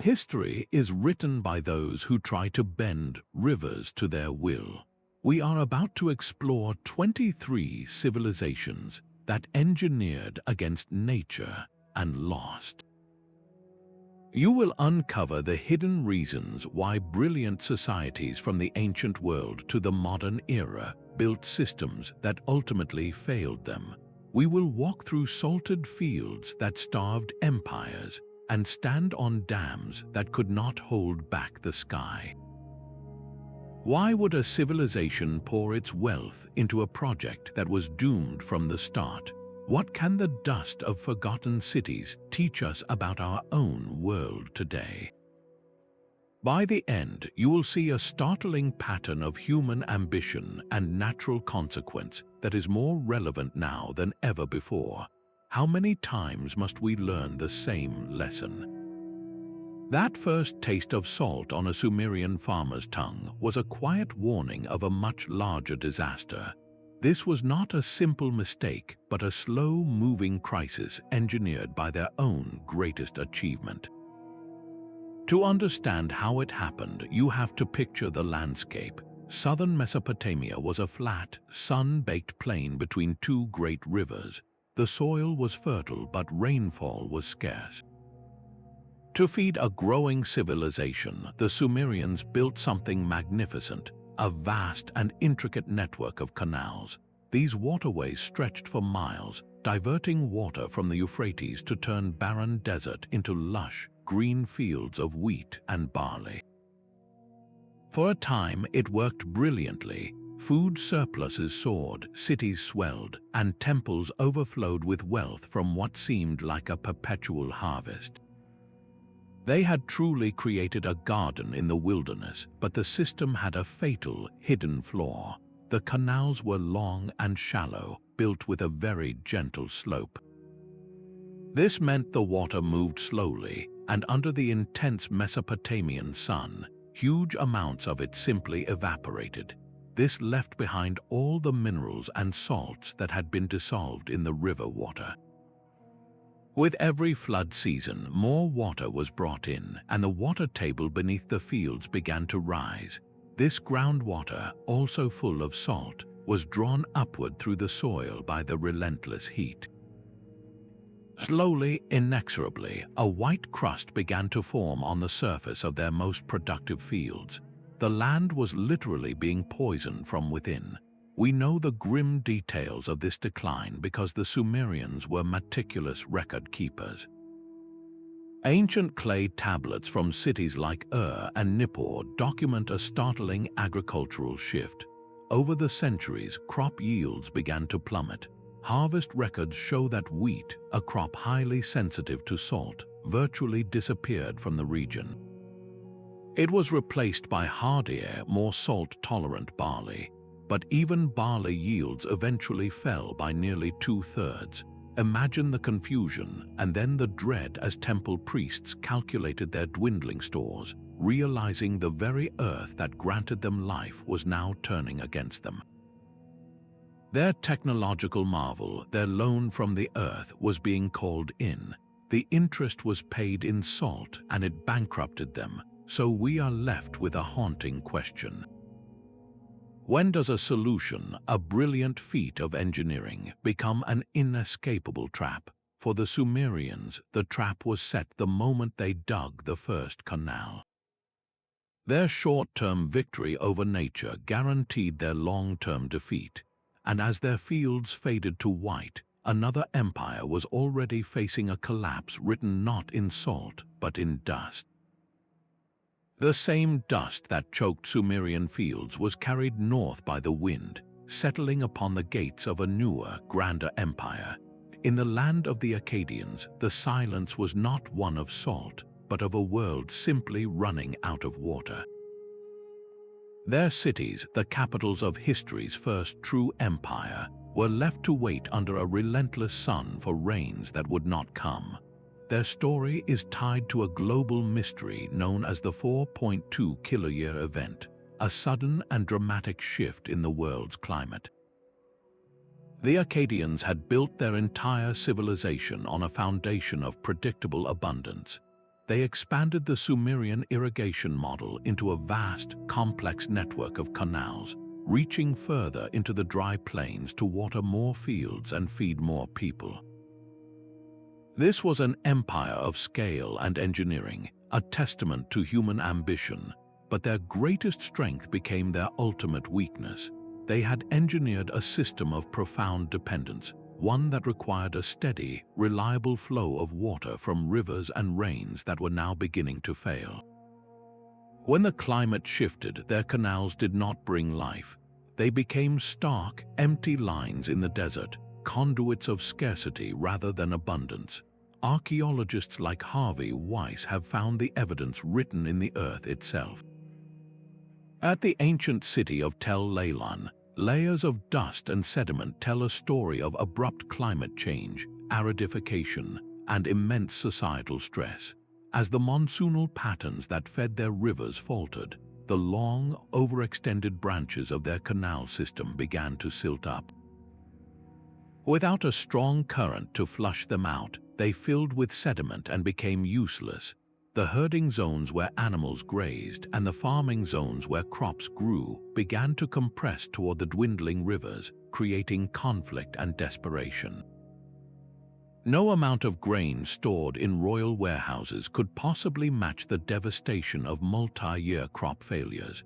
History is written by those who try to bend rivers to their will. We are about to explore 23 civilizations that engineered against nature and lost. You will uncover the hidden reasons why brilliant societies from the ancient world to the modern era built systems that ultimately failed them. We will walk through salted fields that starved empires and stand on dams that could not hold back the sky. Why would a civilization pour its wealth into a project that was doomed from the start? What can the dust of forgotten cities teach us about our own world today? By the end, you will see a startling pattern of human ambition and natural consequence that is more relevant now than ever before. How many times must we learn the same lesson? That first taste of salt on a Sumerian farmer's tongue was a quiet warning of a much larger disaster. This was not a simple mistake, but a slow-moving crisis engineered by their own greatest achievement. To understand how it happened, you have to picture the landscape. Southern Mesopotamia was a flat, sun-baked plain between two great rivers. The soil was fertile, but rainfall was scarce. To feed a growing civilization, the Sumerians built something magnificent, a vast and intricate network of canals. These waterways stretched for miles, diverting water from the Euphrates to turn barren desert into lush, green fields of wheat and barley. For a time, it worked brilliantly. Food surpluses soared, cities swelled, and temples overflowed with wealth from what seemed like a perpetual harvest. They had truly created a garden in the wilderness, but the system had a fatal, hidden flaw. The canals were long and shallow, built with a very gentle slope. This meant the water moved slowly, and under the intense Mesopotamian sun, huge amounts of it simply evaporated. This left behind all the minerals and salts that had been dissolved in the river water. With every flood season, more water was brought in, and the water table beneath the fields began to rise. This groundwater, also full of salt, was drawn upward through the soil by the relentless heat. Slowly, inexorably, a white crust began to form on the surface of their most productive fields. The land was literally being poisoned from within. We know the grim details of this decline because the Sumerians were meticulous record keepers. Ancient clay tablets from cities like and Nippur document a startling agricultural shift. Over the centuries, crop yields began to plummet. Harvest records show that wheat, a crop highly sensitive to salt, virtually disappeared from the region. It was replaced by hardier, more salt-tolerant barley. But even barley yields eventually fell by nearly 2/3. Imagine the confusion and then the dread as temple priests calculated their dwindling stores, realizing the very earth that granted them life was now turning against them. Their technological marvel, their loan from the earth, was being called in. The interest was paid in salt and it bankrupted them, so we are left with a haunting question. When does a solution, a brilliant feat of engineering, become an inescapable trap? For the Sumerians, the trap was set the moment they dug the first canal. Their short-term victory over nature guaranteed their long-term defeat, and as their fields faded to white, another empire was already facing a collapse written not in salt, but in dust. The same dust that choked Sumerian fields was carried north by the wind, settling upon the gates of a newer, grander empire. In the land of the Akkadians, the silence was not one of salt, but of a world simply running out of water. Their cities, the capitals of history's first true empire, were left to wait under a relentless sun for rains that would not come. Their story is tied to a global mystery known as the 4.2 kiloyear event, a sudden and dramatic shift in the world's climate. The Akkadians had built their entire civilization on a foundation of predictable abundance. They expanded the Sumerian irrigation model into a vast, complex network of canals, reaching further into the dry plains to water more fields and feed more people. This was an empire of scale and engineering, a testament to human ambition, but their greatest strength became their ultimate weakness. They had engineered a system of profound dependence, one that required a steady, reliable flow of water from rivers and rains that were now beginning to fail. When the climate shifted, their canals did not bring life. They became stark, empty lines in the desert, conduits of scarcity rather than abundance. Archaeologists like Harvey Weiss have found the evidence written in the earth itself. At the ancient city of Tel Leilan, layers of dust and sediment tell a story of abrupt climate change, aridification, and immense societal stress. As the monsoonal patterns that fed their rivers faltered, the long, overextended branches of their canal system began to silt up. Without a strong current to flush them out, they filled with sediment and became useless. The herding zones where animals grazed and the farming zones where crops grew began to compress toward the dwindling rivers, creating conflict and desperation. No amount of grain stored in royal warehouses could possibly match the devastation of multi-year crop failures.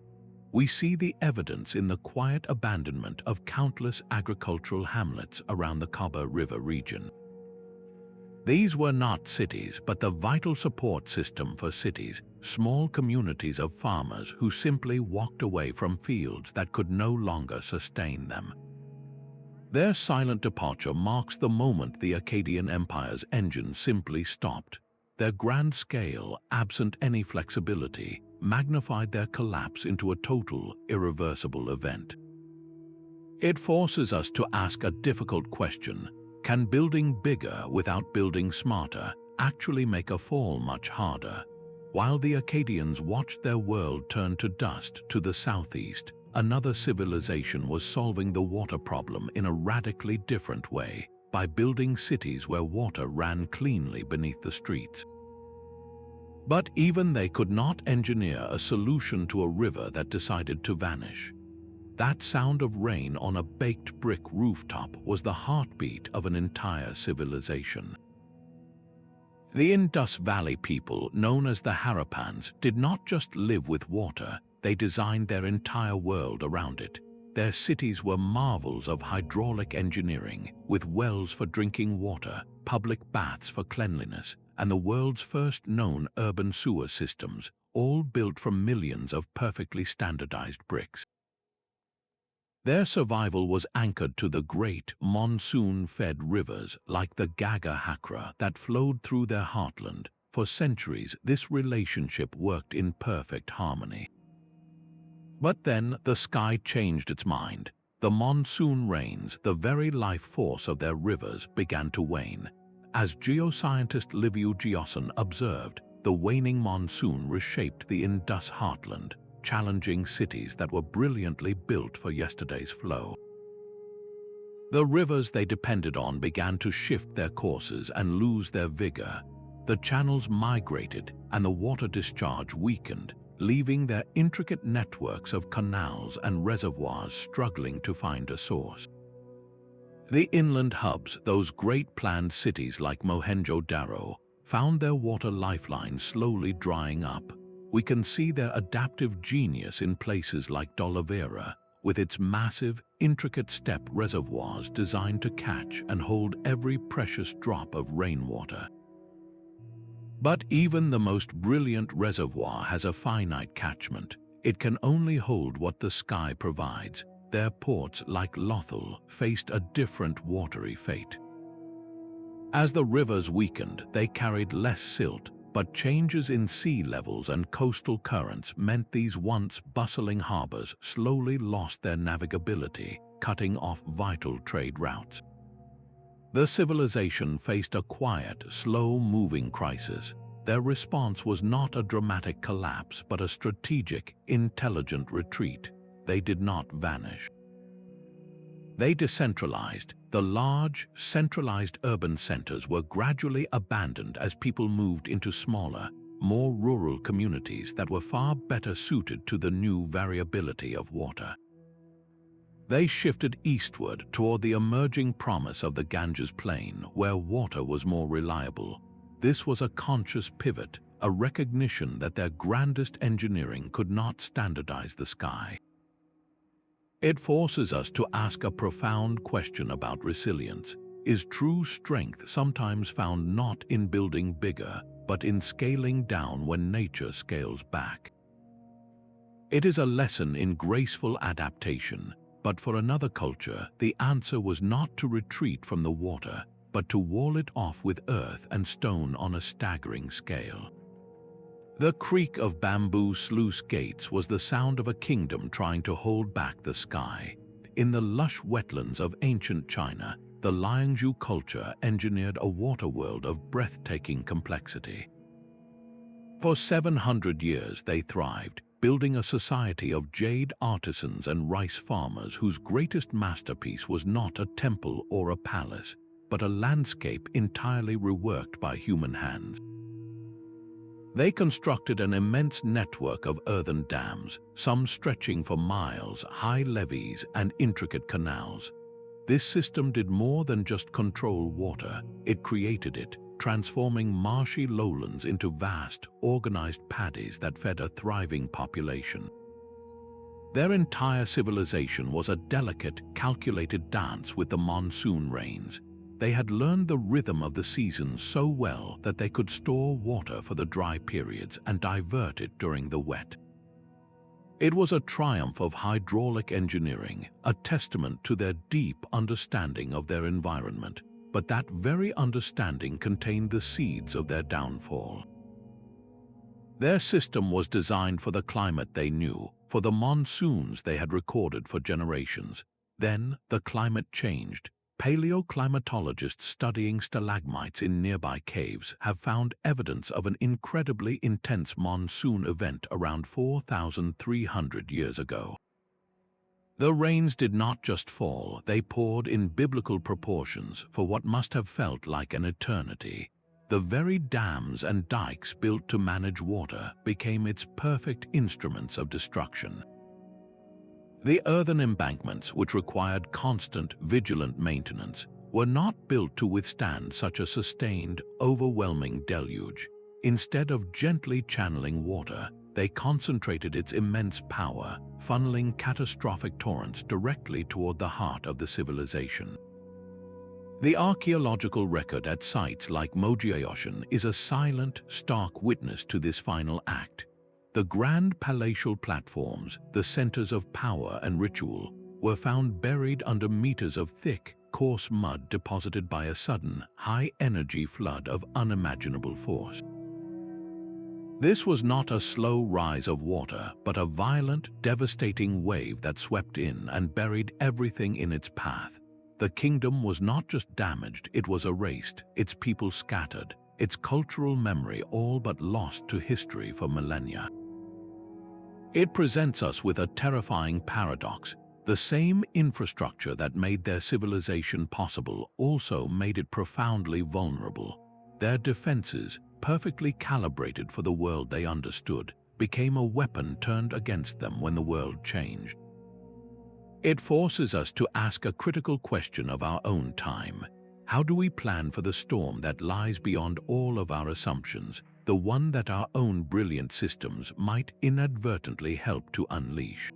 We see the evidence in the quiet abandonment of countless agricultural hamlets around the Khmer River region. These were not cities, but the vital support system for cities, small communities of farmers who simply walked away from fields that could no longer sustain them. Their silent departure marks the moment the Akkadian Empire's engine simply stopped. Their grand scale, absent any flexibility, magnified their collapse into a total, irreversible event. It forces us to ask a difficult question. Can building bigger without building smarter actually make a fall much harder? While the Akkadians watched their world turn to dust to the southeast, another civilization was solving the water problem in a radically different way, by building cities where water ran cleanly beneath the streets. But even they could not engineer a solution to a river that decided to vanish. That sound of rain on a baked brick rooftop was the heartbeat of an entire civilization. The Indus Valley people, known as the Harappans, did not just live with water, they designed their entire world around it. Their cities were marvels of hydraulic engineering, with wells for drinking water, public baths for cleanliness, and the world's first known urban sewer systems, all built from millions of perfectly standardized bricks. Their survival was anchored to the great, monsoon-fed rivers like the Gagga that flowed through their heartland. For centuries, this relationship worked in perfect harmony. But then the sky changed its mind. The monsoon rains, the very life force of their rivers, began to wane. As geoscientist Liviu Gioson observed, the waning monsoon reshaped the Indus heartland, challenging cities that were brilliantly built for yesterday's flow. The rivers they depended on began to shift their courses and lose their vigor. The channels migrated and the water discharge weakened, leaving their intricate networks of canals and reservoirs struggling to find a source. The inland hubs, those great planned cities like Mohenjo-Daro, found their water lifelines slowly drying up. We can see their adaptive genius in places like Dolavera, with its massive, intricate step reservoirs designed to catch and hold every precious drop of rainwater. But even the most brilliant reservoir has a finite catchment. It can only hold what the sky provides. Their ports, like Lothal, faced a different watery fate. As the rivers weakened, they carried less silt, but changes in sea levels and coastal currents meant these once bustling harbors slowly lost their navigability, cutting off vital trade routes. The civilization faced a quiet, slow-moving crisis. Their response was not a dramatic collapse, but a strategic, intelligent retreat. They did not vanish. They decentralized. The large, centralized urban centers were gradually abandoned as people moved into smaller, more rural communities that were far better suited to the new variability of water. They shifted eastward toward the emerging promise of the Ganges Plain, where water was more reliable. This was a conscious pivot, a recognition that their grandest engineering could not standardize the sky. It forces us to ask a profound question about resilience. Is true strength sometimes found not in building bigger, but in scaling down when nature scales back? It is a lesson in graceful adaptation, but for another culture, the answer was not to retreat from the water, but to wall it off with earth and stone on a staggering scale. The creak of bamboo sluice gates was the sound of a kingdom trying to hold back the sky. In the lush wetlands of ancient China, the Liangzhu culture engineered a water world of breathtaking complexity. For 700 years they thrived, building a society of jade artisans and rice farmers whose greatest masterpiece was not a temple or a palace, but a landscape entirely reworked by human hands. They constructed an immense network of earthen dams, some stretching for miles, high levees, and intricate canals. This system did more than just control water, it created it, transforming marshy lowlands into vast, organized paddies that fed a thriving population. Their entire civilization was a delicate, calculated dance with the monsoon rains. They had learned the rhythm of the seasons so well that they could store water for the dry periods and divert it during the wet. It was a triumph of hydraulic engineering, a testament to their deep understanding of their environment, but that very understanding contained the seeds of their downfall. Their system was designed for the climate they knew, for the monsoons they had recorded for generations. Then the climate changed. Paleoclimatologists studying stalagmites in nearby caves have found evidence of an incredibly intense monsoon event around 4,300 years ago. The rains did not just fall, they poured in biblical proportions for what must have felt like an eternity. The very dams and dikes built to manage water became its perfect instruments of destruction. The earthen embankments, which required constant, vigilant maintenance, were not built to withstand such a sustained, overwhelming deluge. Instead of gently channeling water, they concentrated its immense power, funneling catastrophic torrents directly toward the heart of the civilization. The archaeological record at sites like Moche is a silent, stark witness to this final act. The grand palatial platforms, the centers of power and ritual, were found buried under meters of thick, coarse mud deposited by a sudden, high-energy flood of unimaginable force. This was not a slow rise of water, but a violent, devastating wave that swept in and buried everything in its path. The kingdom was not just damaged, it was erased, its people scattered, its cultural memory all but lost to history for millennia. It presents us with a terrifying paradox. The same infrastructure that made their civilization possible also made it profoundly vulnerable. Their defenses, perfectly calibrated for the world they understood, became a weapon turned against them when the world changed. It forces us to ask a critical question of our own time. How do we plan for the storm that lies beyond all of our assumptions, the one that our own brilliant systems might inadvertently help to unleash?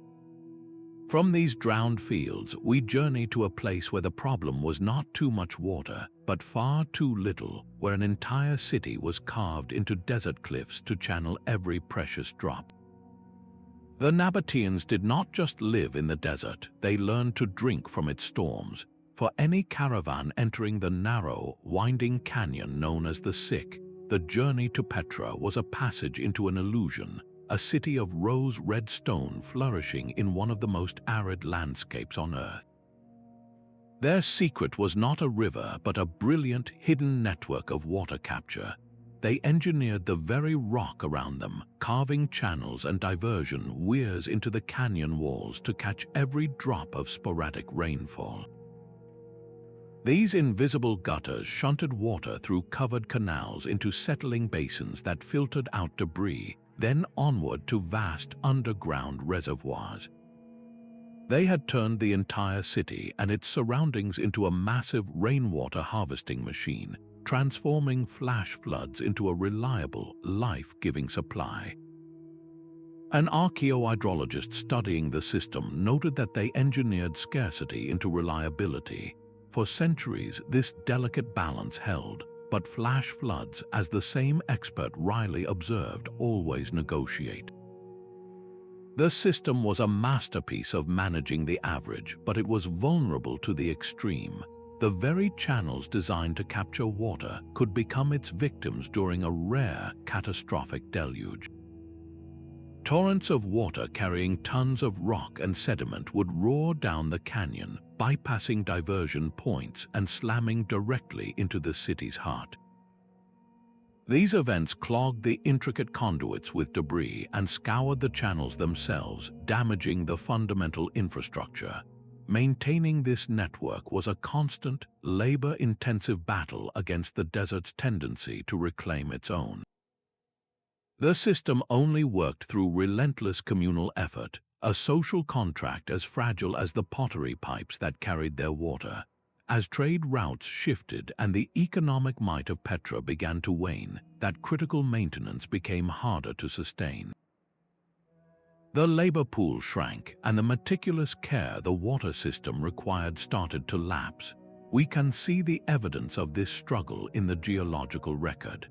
From these drowned fields, we journey to a place where the problem was not too much water, but far too little, where an entire city was carved into desert cliffs to channel every precious drop. The Nabateans did not just live in the desert, they learned to drink from its storms. For any caravan entering the narrow, winding canyon known as the Sick, the journey to Petra was a passage into an illusion, a city of rose-red stone flourishing in one of the most arid landscapes on Earth. Their secret was not a river, but a brilliant, hidden network of water capture. They engineered the very rock around them, carving channels and diversion weirs into the canyon walls to catch every drop of sporadic rainfall. These invisible gutters shunted water through covered canals into settling basins that filtered out debris, then onward to vast underground reservoirs. They had turned the entire city and its surroundings into a massive rainwater harvesting machine, transforming flash floods into a reliable, life-giving supply. An archaeohydrologist studying the system noted that they engineered scarcity into reliability. For centuries, this delicate balance held, but flash floods, as the same expert Riley observed, always negotiate. The system was a masterpiece of managing the average, but it was vulnerable to the extreme. The very channels designed to capture water could become its victims during a rare, catastrophic deluge. Torrents of water carrying tons of rock and sediment would roar down the canyon, bypassing diversion points and slamming directly into the city's heart. These events clogged the intricate conduits with debris and scoured the channels themselves, damaging the fundamental infrastructure. Maintaining this network was a constant, labor-intensive battle against the desert's tendency to reclaim its own. The system only worked through relentless communal effort, a social contract as fragile as the pottery pipes that carried their water. As trade routes shifted and the economic might of Petra began to wane, that critical maintenance became harder to sustain. The labor pool shrank, and the meticulous care the water system required started to lapse. We can see the evidence of this struggle in the geological record.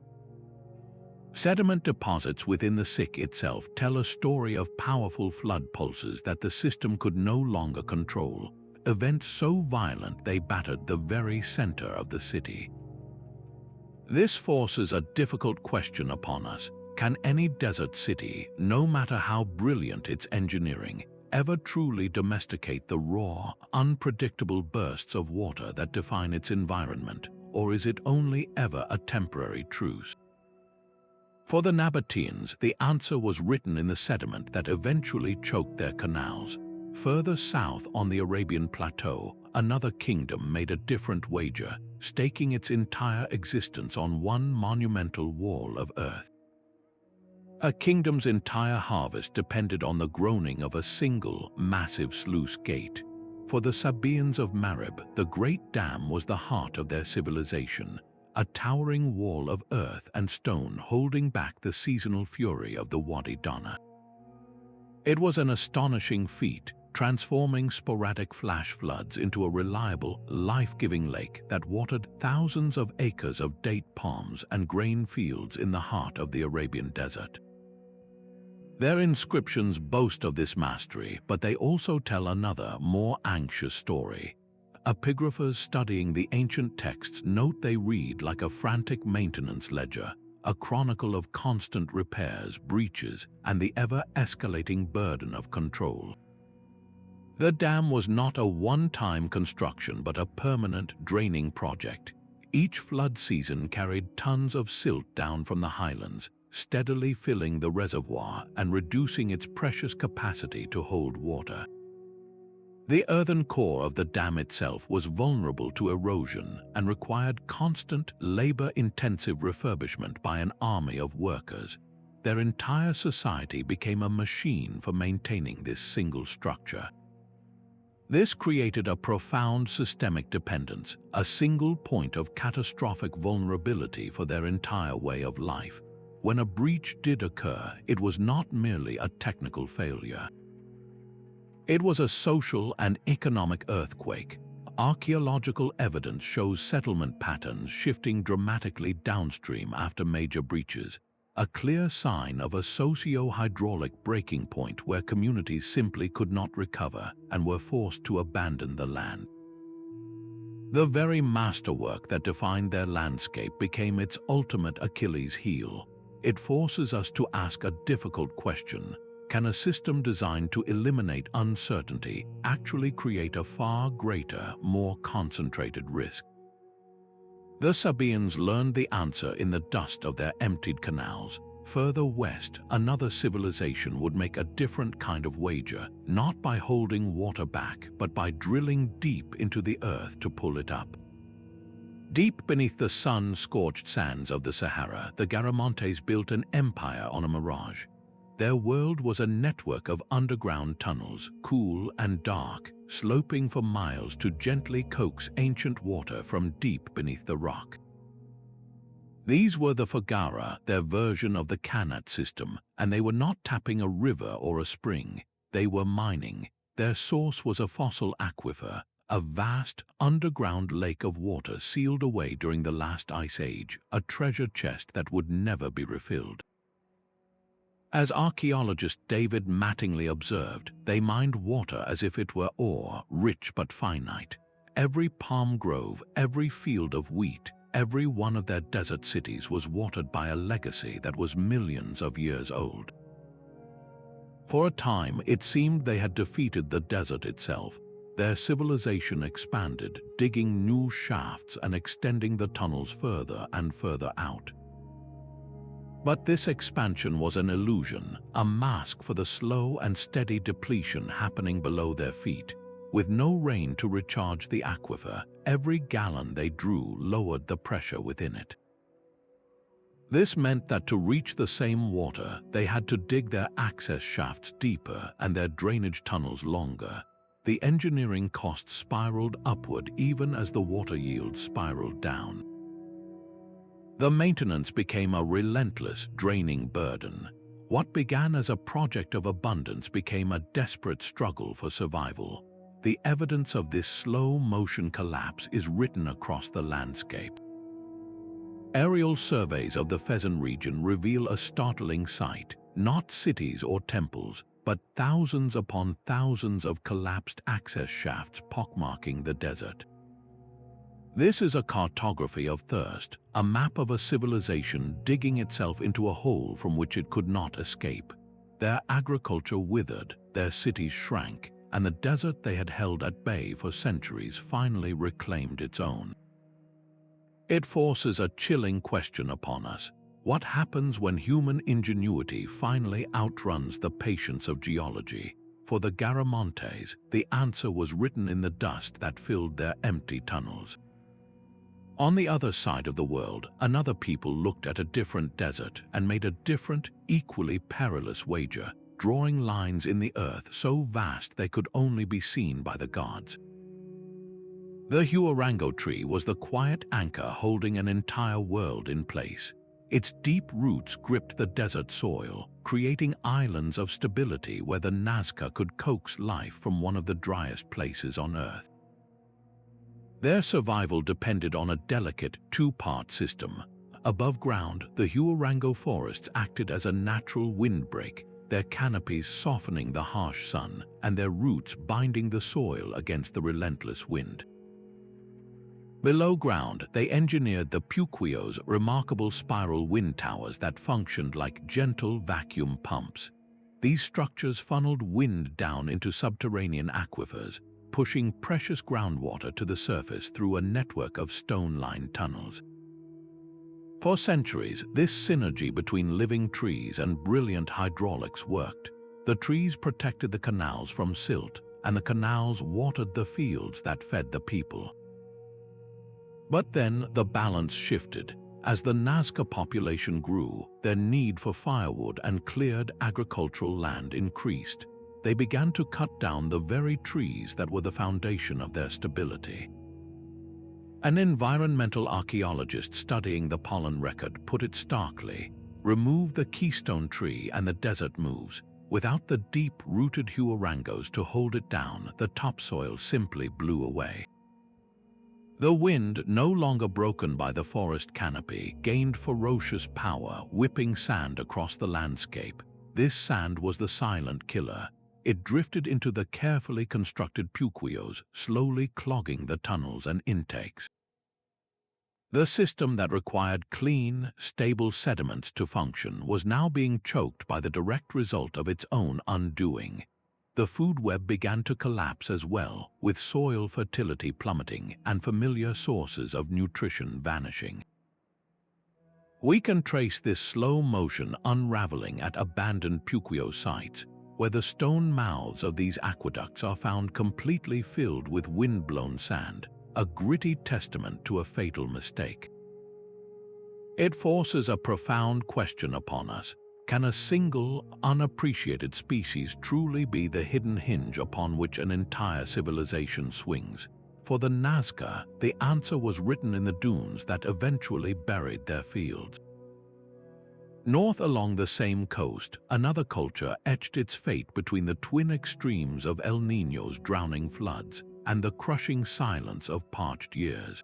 Sediment deposits within the Sikh itself tell a story of powerful flood pulses that the system could no longer control, events so violent they battered the very center of the city. This forces a difficult question upon us. Can any desert city, no matter how brilliant its engineering, ever truly domesticate the raw, unpredictable bursts of water that define its environment, or is it only ever a temporary truce? For the Nabateans, the answer was written in the sediment that eventually choked their canals. Further south on the Arabian plateau, another kingdom made a different wager, staking its entire existence on one monumental wall of earth. A kingdom's entire harvest depended on the groaning of a single, massive sluice gate. For the Sabians of Marib, the Great Dam was the heart of their civilization, a towering wall of earth and stone holding back the seasonal fury of the Wadi Dana. It was an astonishing feat, transforming sporadic flash floods into a reliable, life-giving lake that watered thousands of acres of date palms and grain fields in the heart of the Arabian desert. Their inscriptions boast of this mastery, but they also tell another, more anxious story. Epigraphers studying the ancient texts note they read like a frantic maintenance ledger, a chronicle of constant repairs, breaches, and the ever-escalating burden of control. The dam was not a one-time construction but a permanent, draining project. Each flood season carried tons of silt down from the highlands, steadily filling the reservoir and reducing its precious capacity to hold water. The earthen core of the dam itself was vulnerable to erosion and required constant, labor-intensive refurbishment by an army of workers. Their entire society became a machine for maintaining this single structure. This created a profound systemic dependence, a single point of catastrophic vulnerability for their entire way of life. When a breach did occur, it was not merely a technical failure. It was a social and economic earthquake. Archaeological evidence shows settlement patterns shifting dramatically downstream after major breaches, a clear sign of a socio-hydraulic breaking point where communities simply could not recover and were forced to abandon the land. The very masterwork that defined their landscape became its ultimate Achilles heel. It forces us to ask a difficult question. Can a system designed to eliminate uncertainty actually create a far greater, more concentrated risk? The Sabians learned the answer in the dust of their emptied canals. Further west, another civilization would make a different kind of wager, not by holding water back, but by drilling deep into the earth to pull it up. Deep beneath the sun-scorched sands of the Sahara, the Garamantes built an empire on a mirage. Their world was a network of underground tunnels, cool and dark, sloping for miles to gently coax ancient water from deep beneath the rock. These were the Fagara, their version of the Qanat system, and they were not tapping a river or a spring. They were mining. Their source was a fossil aquifer, a vast, underground lake of water sealed away during the last ice age, a treasure chest that would never be refilled. As archaeologist David Mattingly observed, they mined water as if it were ore, rich but finite. Every palm grove, every field of wheat, every one of their desert cities was watered by a legacy that was millions of years old. For a time, it seemed they had defeated the desert itself. Their civilization expanded, digging new shafts and extending the tunnels further and further out. But this expansion was an illusion, a mask for the slow and steady depletion happening below their feet. With no rain to recharge the aquifer, every gallon they drew lowered the pressure within it. This meant that to reach the same water, they had to dig their access shafts deeper and their drainage tunnels longer. The engineering costs spiraled upward even as the water yield spiraled down. The maintenance became a relentless, draining burden. What began as a project of abundance became a desperate struggle for survival. The evidence of this slow-motion collapse is written across the landscape. Aerial surveys of the Fezzan region reveal a startling sight, not cities or temples, but thousands upon thousands of collapsed access shafts pockmarking the desert. This is a cartography of thirst, a map of a civilization digging itself into a hole from which it could not escape. Their agriculture withered, their cities shrank, and the desert they had held at bay for centuries finally reclaimed its own. It forces a chilling question upon us. What happens when human ingenuity finally outruns the patience of geology? For the Garamantes, the answer was written in the dust that filled their empty tunnels. On the other side of the world, another people looked at a different desert and made a different, equally perilous wager, drawing lines in the earth so vast they could only be seen by the gods. The Huarango tree was the quiet anchor holding an entire world in place. Its deep roots gripped the desert soil, creating islands of stability where the Nazca could coax life from one of the driest places on Earth. Their survival depended on a delicate two-part system. Above ground, the Huarango forests acted as a natural windbreak, their canopies softening the harsh sun and their roots binding the soil against the relentless wind. Below ground, they engineered the Puebloans' remarkable spiral wind towers that functioned like gentle vacuum pumps. These structures funneled wind down into subterranean aquifers, pushing precious groundwater to the surface through a network of stone-lined tunnels. For centuries, this synergy between living trees and brilliant hydraulics worked. The trees protected the canals from silt, and the canals watered the fields that fed the people. But then the balance shifted. As the Nazca population grew, their need for firewood and cleared agricultural land increased. They began to cut down the very trees that were the foundation of their stability. An environmental archaeologist studying the pollen record put it starkly: remove the keystone tree and the desert moves. Without the deep-rooted Huarangos to hold it down, the topsoil simply blew away. The wind, no longer broken by the forest canopy, gained ferocious power, whipping sand across the landscape. This sand was the silent killer. It drifted into the carefully constructed puquios, slowly clogging the tunnels and intakes. The system that required clean, stable sediments to function was now being choked by the direct result of its own undoing. The food web began to collapse as well, with soil fertility plummeting and familiar sources of nutrition vanishing. We can trace this slow motion unraveling at abandoned puquio sites, where the stone mouths of these aqueducts are found completely filled with wind-blown sand. a gritty testament to a fatal mistake. It forces a profound question upon us. Can a single, unappreciated species truly be the hidden hinge upon which an entire civilization swings? For the Nazca, the answer was written in the dunes that eventually buried their fields. North along the same coast, another culture etched its fate between the twin extremes of El Niño's drowning floods and the crushing silence of parched years.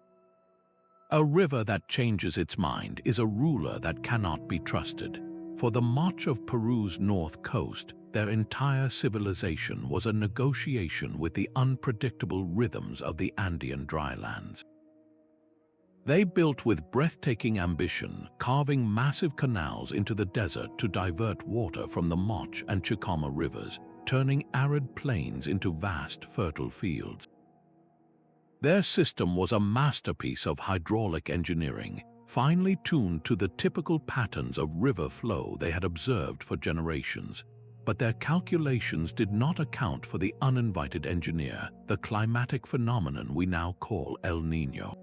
A river that changes its mind is a ruler that cannot be trusted. For the Moche of Peru's north coast, their entire civilization was a negotiation with the unpredictable rhythms of the Andean drylands. They built with breathtaking ambition, carving massive canals into the desert to divert water from the Moche and Chicama rivers, turning arid plains into vast, fertile fields. Their system was a masterpiece of hydraulic engineering, finely tuned to the typical patterns of river flow they had observed for generations. But their calculations did not account for the uninvited engineer, the climatic phenomenon we now call El Niño.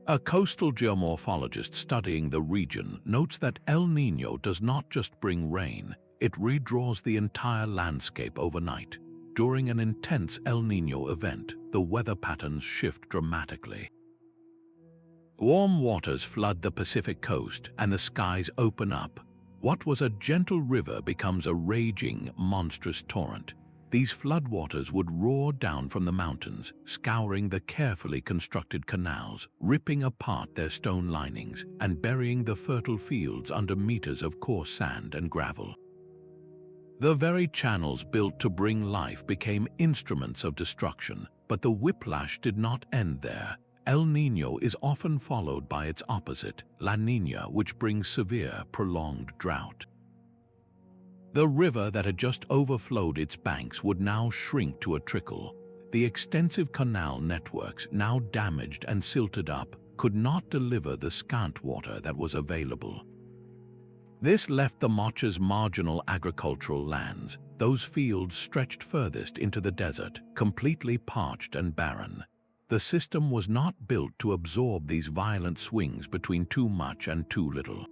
A coastal geomorphologist studying the region notes that El Niño does not just bring rain, it redraws the entire landscape overnight. During an intense El Niño event, the weather patterns shift dramatically. Warm waters flood the Pacific coast and the skies open up. What was a gentle river becomes a raging, monstrous torrent. These floodwaters would roar down from the mountains, scouring the carefully constructed canals, ripping apart their stone linings, and burying the fertile fields under meters of coarse sand and gravel. The very channels built to bring life became instruments of destruction, but the whiplash did not end there. El Niño is often followed by its opposite, La Niña, which brings severe, prolonged drought. The river that had just overflowed its banks would now shrink to a trickle. The extensive canal networks, now damaged and silted up, could not deliver the scant water that was available. This left the Moche's marginal agricultural lands, those fields stretched furthest into the desert, completely parched and barren. The system was not built to absorb these violent swings between too much and too little.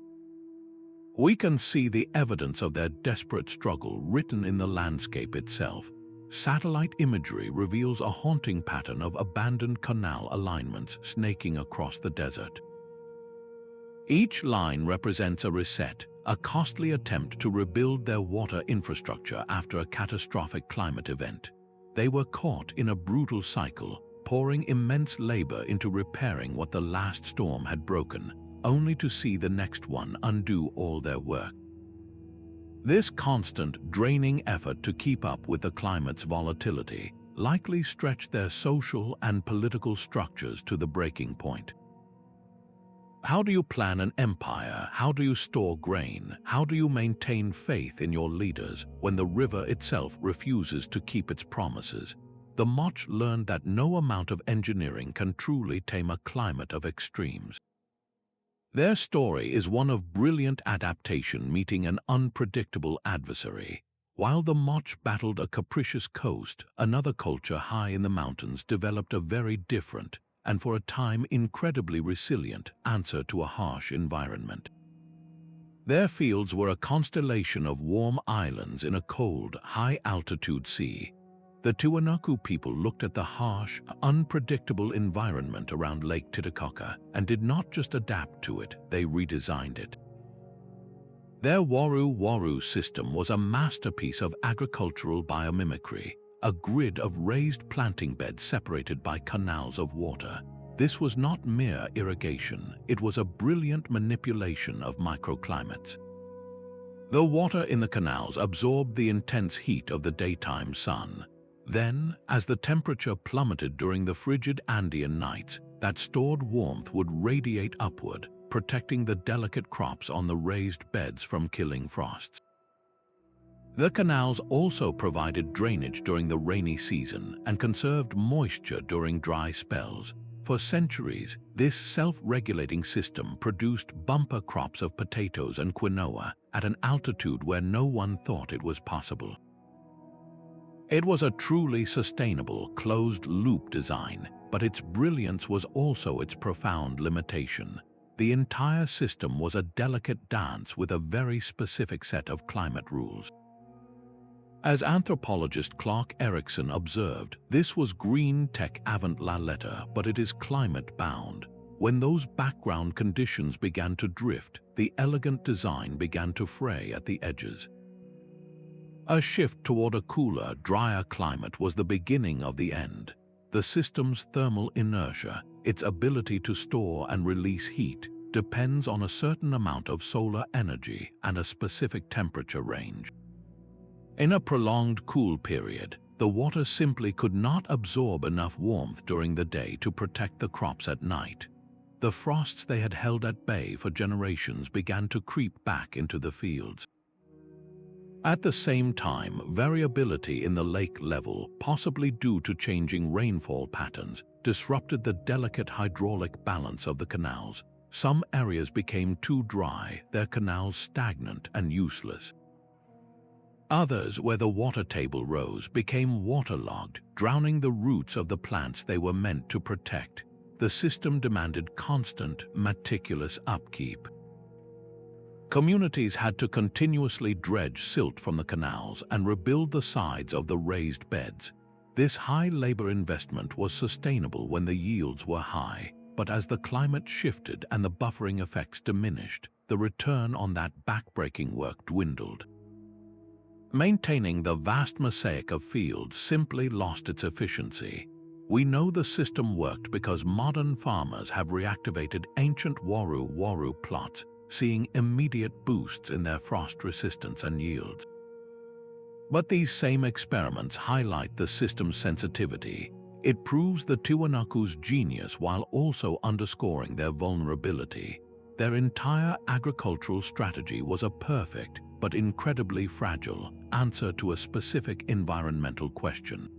We can see the evidence of their desperate struggle written in the landscape itself. Satellite imagery reveals a haunting pattern of abandoned canal alignments snaking across the desert. Each line represents a reset, a costly attempt to rebuild their water infrastructure after a catastrophic climate event. They were caught in a brutal cycle, pouring immense labor into repairing what the last storm had broken, only to see the next one undo all their work. This constant, draining effort to keep up with the climate's volatility likely stretched their social and political structures to the breaking point. How do you plan an empire? How do you store grain? How do you maintain faith in your leaders when the river itself refuses to keep its promises? The Moche learned that no amount of engineering can truly tame a climate of extremes. Their story is one of brilliant adaptation meeting an unpredictable adversary. While the Moche battled a capricious coast, another culture high in the mountains developed a very different, and for a time incredibly resilient, answer to a harsh environment. Their fields were a constellation of warm islands in a cold, high-altitude sea. The Tiwanaku people looked at the harsh, unpredictable environment around Lake Titicaca and did not just adapt to it, they redesigned it. Their Waru system was a masterpiece of agricultural biomimicry, a grid of raised planting beds separated by canals of water. This was not mere irrigation, it was a brilliant manipulation of microclimates. The water in the canals absorbed the intense heat of the daytime sun. Then, as the temperature plummeted during the frigid Andean nights, that stored warmth would radiate upward, protecting the delicate crops on the raised beds from killing frosts. The canals also provided drainage during the rainy season and conserved moisture during dry spells. For centuries, this self-regulating system produced bumper crops of potatoes and quinoa at an altitude where no one thought it was possible. It was a truly sustainable, closed-loop design, but its brilliance was also its profound limitation. The entire system was a delicate dance with a very specific set of climate rules. As anthropologist Clark Erickson observed, this was green tech avant la lettre, but it is climate-bound. When those background conditions began to drift, the elegant design began to fray at the edges. A shift toward a cooler, drier climate was the beginning of the end. The system's thermal inertia, its ability to store and release heat, depends on a certain amount of solar energy and a specific temperature range. In a prolonged cool period, the water simply could not absorb enough warmth during the day to protect the crops at night. The frosts they had held at bay for generations began to creep back into the fields. At the same time, variability in the lake level, possibly due to changing rainfall patterns, disrupted the delicate hydraulic balance of the canals. Some areas became too dry, their canals stagnant and useless. Others, where the water table rose, became waterlogged, drowning the roots of the plants they were meant to protect. The system demanded constant, meticulous upkeep. Communities had to continuously dredge silt from the canals and rebuild the sides of the raised beds. This high labor investment was sustainable when the yields were high, but as the climate shifted and the buffering effects diminished, the return on that backbreaking work dwindled. Maintaining the vast mosaic of fields simply lost its efficiency. We know the system worked because modern farmers have reactivated ancient Waru plots, seeing immediate boosts in their frost resistance and yields. But these same experiments highlight the system's sensitivity. It proves the Tiwanaku's genius while also underscoring their vulnerability. Their entire agricultural strategy was a perfect, but incredibly fragile, answer to a specific environmental question.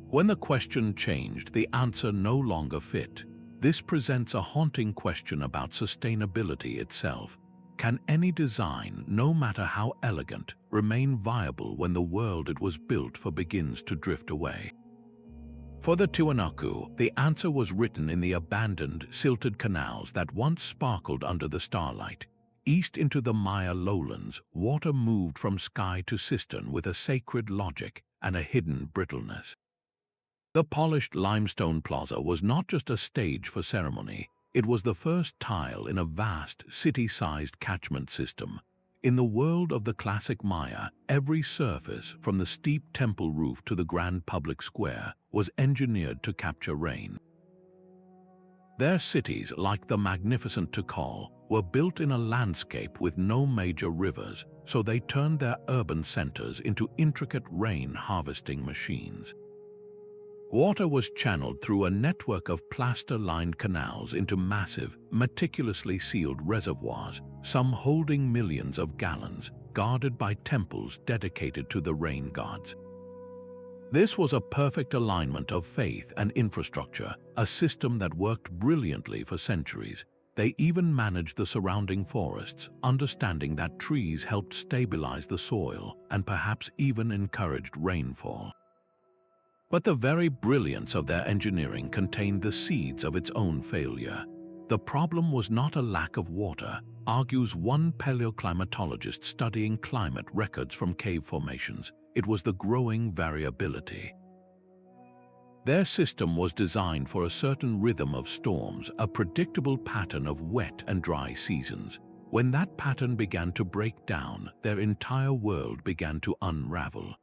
When the question changed, the answer no longer fit. This presents a haunting question about sustainability itself. Can any design, no matter how elegant, remain viable when the world it was built for begins to drift away? For the Tiwanaku, the answer was written in the abandoned, silted canals that once sparkled under the starlight. East into the Maya lowlands, water moved from sky to cistern with a sacred logic and a hidden brittleness. The polished limestone plaza was not just a stage for ceremony, it was the first tile in a vast, city-sized catchment system. In the world of the classic Maya, every surface, from the steep temple roof to the grand public square, was engineered to capture rain. Their cities, like the magnificent Tikal, were built in a landscape with no major rivers, so they turned their urban centers into intricate rain-harvesting machines. Water was channeled through a network of plaster-lined canals into massive, meticulously sealed reservoirs, some holding millions of gallons, guarded by temples dedicated to the rain gods. This was a perfect alignment of faith and infrastructure, a system that worked brilliantly for centuries. They even managed the surrounding forests, understanding that trees helped stabilize the soil and perhaps even encouraged rainfall. But the very brilliance of their engineering contained the seeds of its own failure. The problem was not a lack of water, argues one paleoclimatologist studying climate records from cave formations. It was the growing variability. Their system was designed for a certain rhythm of storms, a predictable pattern of wet and dry seasons. When that pattern began to break down, their entire world began to unravel.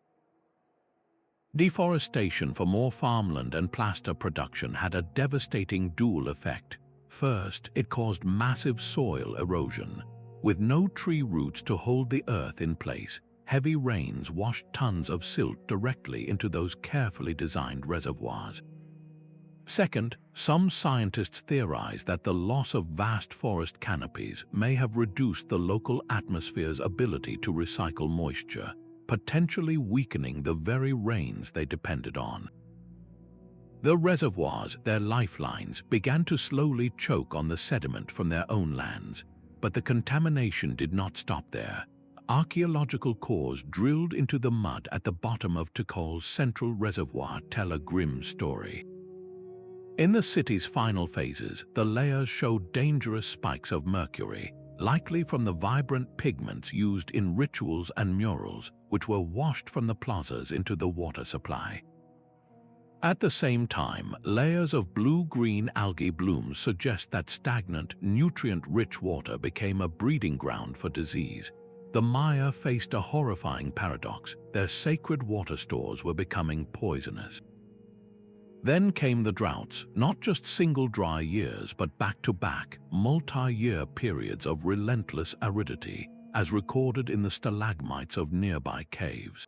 Deforestation for more farmland and plaster production had a devastating dual effect. First, it caused massive soil erosion. With no tree roots to hold the earth in place, heavy rains washed tons of silt directly into those carefully designed reservoirs. Second, some scientists theorize that the loss of vast forest canopies may have reduced the local atmosphere's ability to recycle moisture, potentially weakening the very rains they depended on. The reservoirs, their lifelines, began to slowly choke on the sediment from their own lands, but the contamination did not stop there. archaeological cores drilled into the mud at the bottom of Tikol's central reservoir tell a grim story. In the city's final phases, the layers show dangerous spikes of mercury, likely from the vibrant pigments used in rituals and murals, which were washed from the plazas into the water supply. At the same time, layers of blue-green algae blooms suggest that stagnant, nutrient-rich water became a breeding ground for disease. The Maya faced a horrifying paradox. Their sacred water stores were becoming poisonous. Then came the droughts, not just single dry years, but back-to-back, multi-year periods of relentless aridity, as recorded in the stalagmites of nearby caves.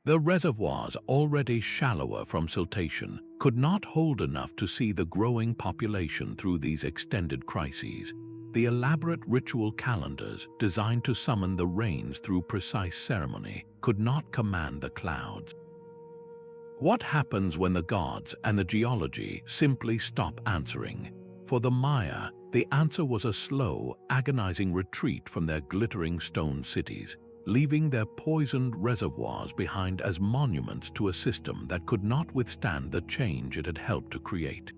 The reservoirs, already shallower from siltation, could not hold enough to see the growing population through these extended crises. The elaborate ritual calendars, designed to summon the rains through precise ceremony, could not command the clouds. What happens when the gods and the geology simply stop answering? For the Maya, the answer was a slow, agonizing retreat from their glittering stone cities, leaving their poisoned reservoirs behind as monuments to a system that could not withstand the change it had helped to create.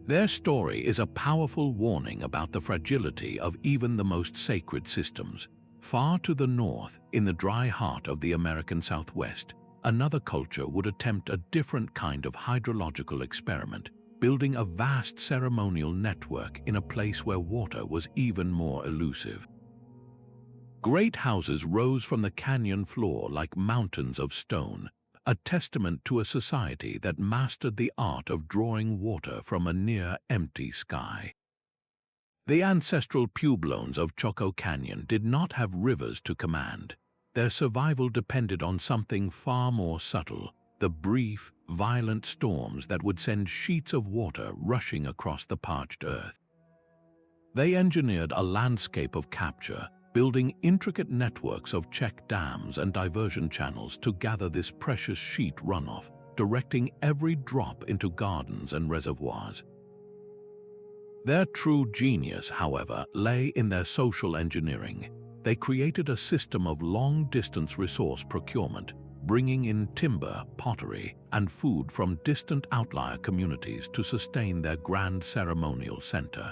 Their story is a powerful warning about the fragility of even the most sacred systems. Far to the north, in the dry heart of the American Southwest, another culture would attempt a different kind of hydrological experiment, building a vast ceremonial network in a place where water was even more elusive. Great houses rose from the canyon floor like mountains of stone, a testament to a society that mastered the art of drawing water from a near-empty sky. The ancestral Puebloans of Choco Canyon did not have rivers to command. Their survival depended on something far more subtle, the brief, violent storms that would send sheets of water rushing across the parched earth. They engineered a landscape of capture, building intricate networks of check dams and diversion channels to gather this precious sheet runoff, directing every drop into gardens and reservoirs. Their true genius, however, lay in their social engineering. They created a system of long-distance resource procurement, bringing in timber, pottery, and food from distant outlier communities to sustain their grand ceremonial center.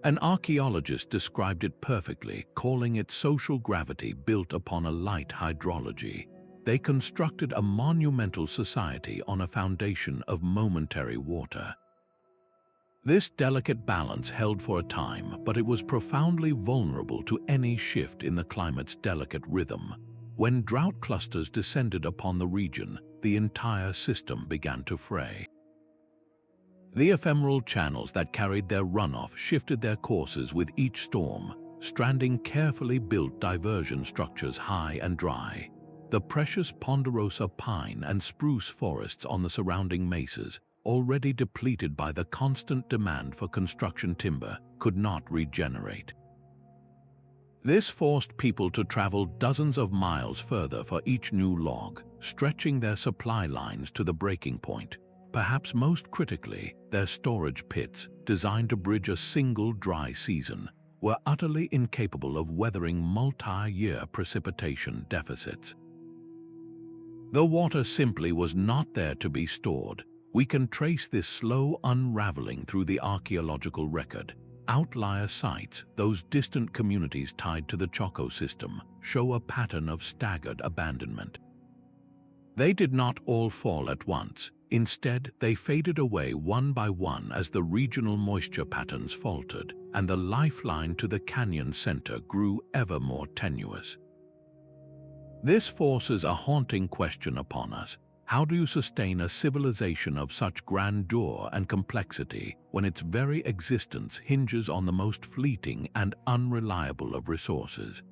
An archaeologist described it perfectly, calling it social gravity built upon a light hydrology. They constructed a monumental society on a foundation of momentary water. This delicate balance held for a time, but it was profoundly vulnerable to any shift in the climate's delicate rhythm. When drought clusters descended upon the region, the entire system began to fray. The ephemeral channels that carried their runoff shifted their courses with each storm, stranding carefully built diversion structures high and dry. The precious ponderosa pine and spruce forests on the surrounding mesas, already depleted by the constant demand for construction timber, could not regenerate. This forced people to travel dozens of miles further for each new log, stretching their supply lines to the breaking point. Perhaps most critically, their storage pits, designed to bridge a single dry season, were utterly incapable of weathering multi-year precipitation deficits. The water simply was not there to be stored. We can trace this slow unraveling through the archaeological record. Outlier sites, those distant communities tied to the Choco system, show a pattern of staggered abandonment. They did not all fall at once. Instead, they faded away one by one as the regional moisture patterns faltered, and the lifeline to the canyon center grew ever more tenuous. This forces a haunting question upon us. How do you sustain a civilization of such grandeur and complexity when its very existence hinges on the most fleeting and unreliable of resources?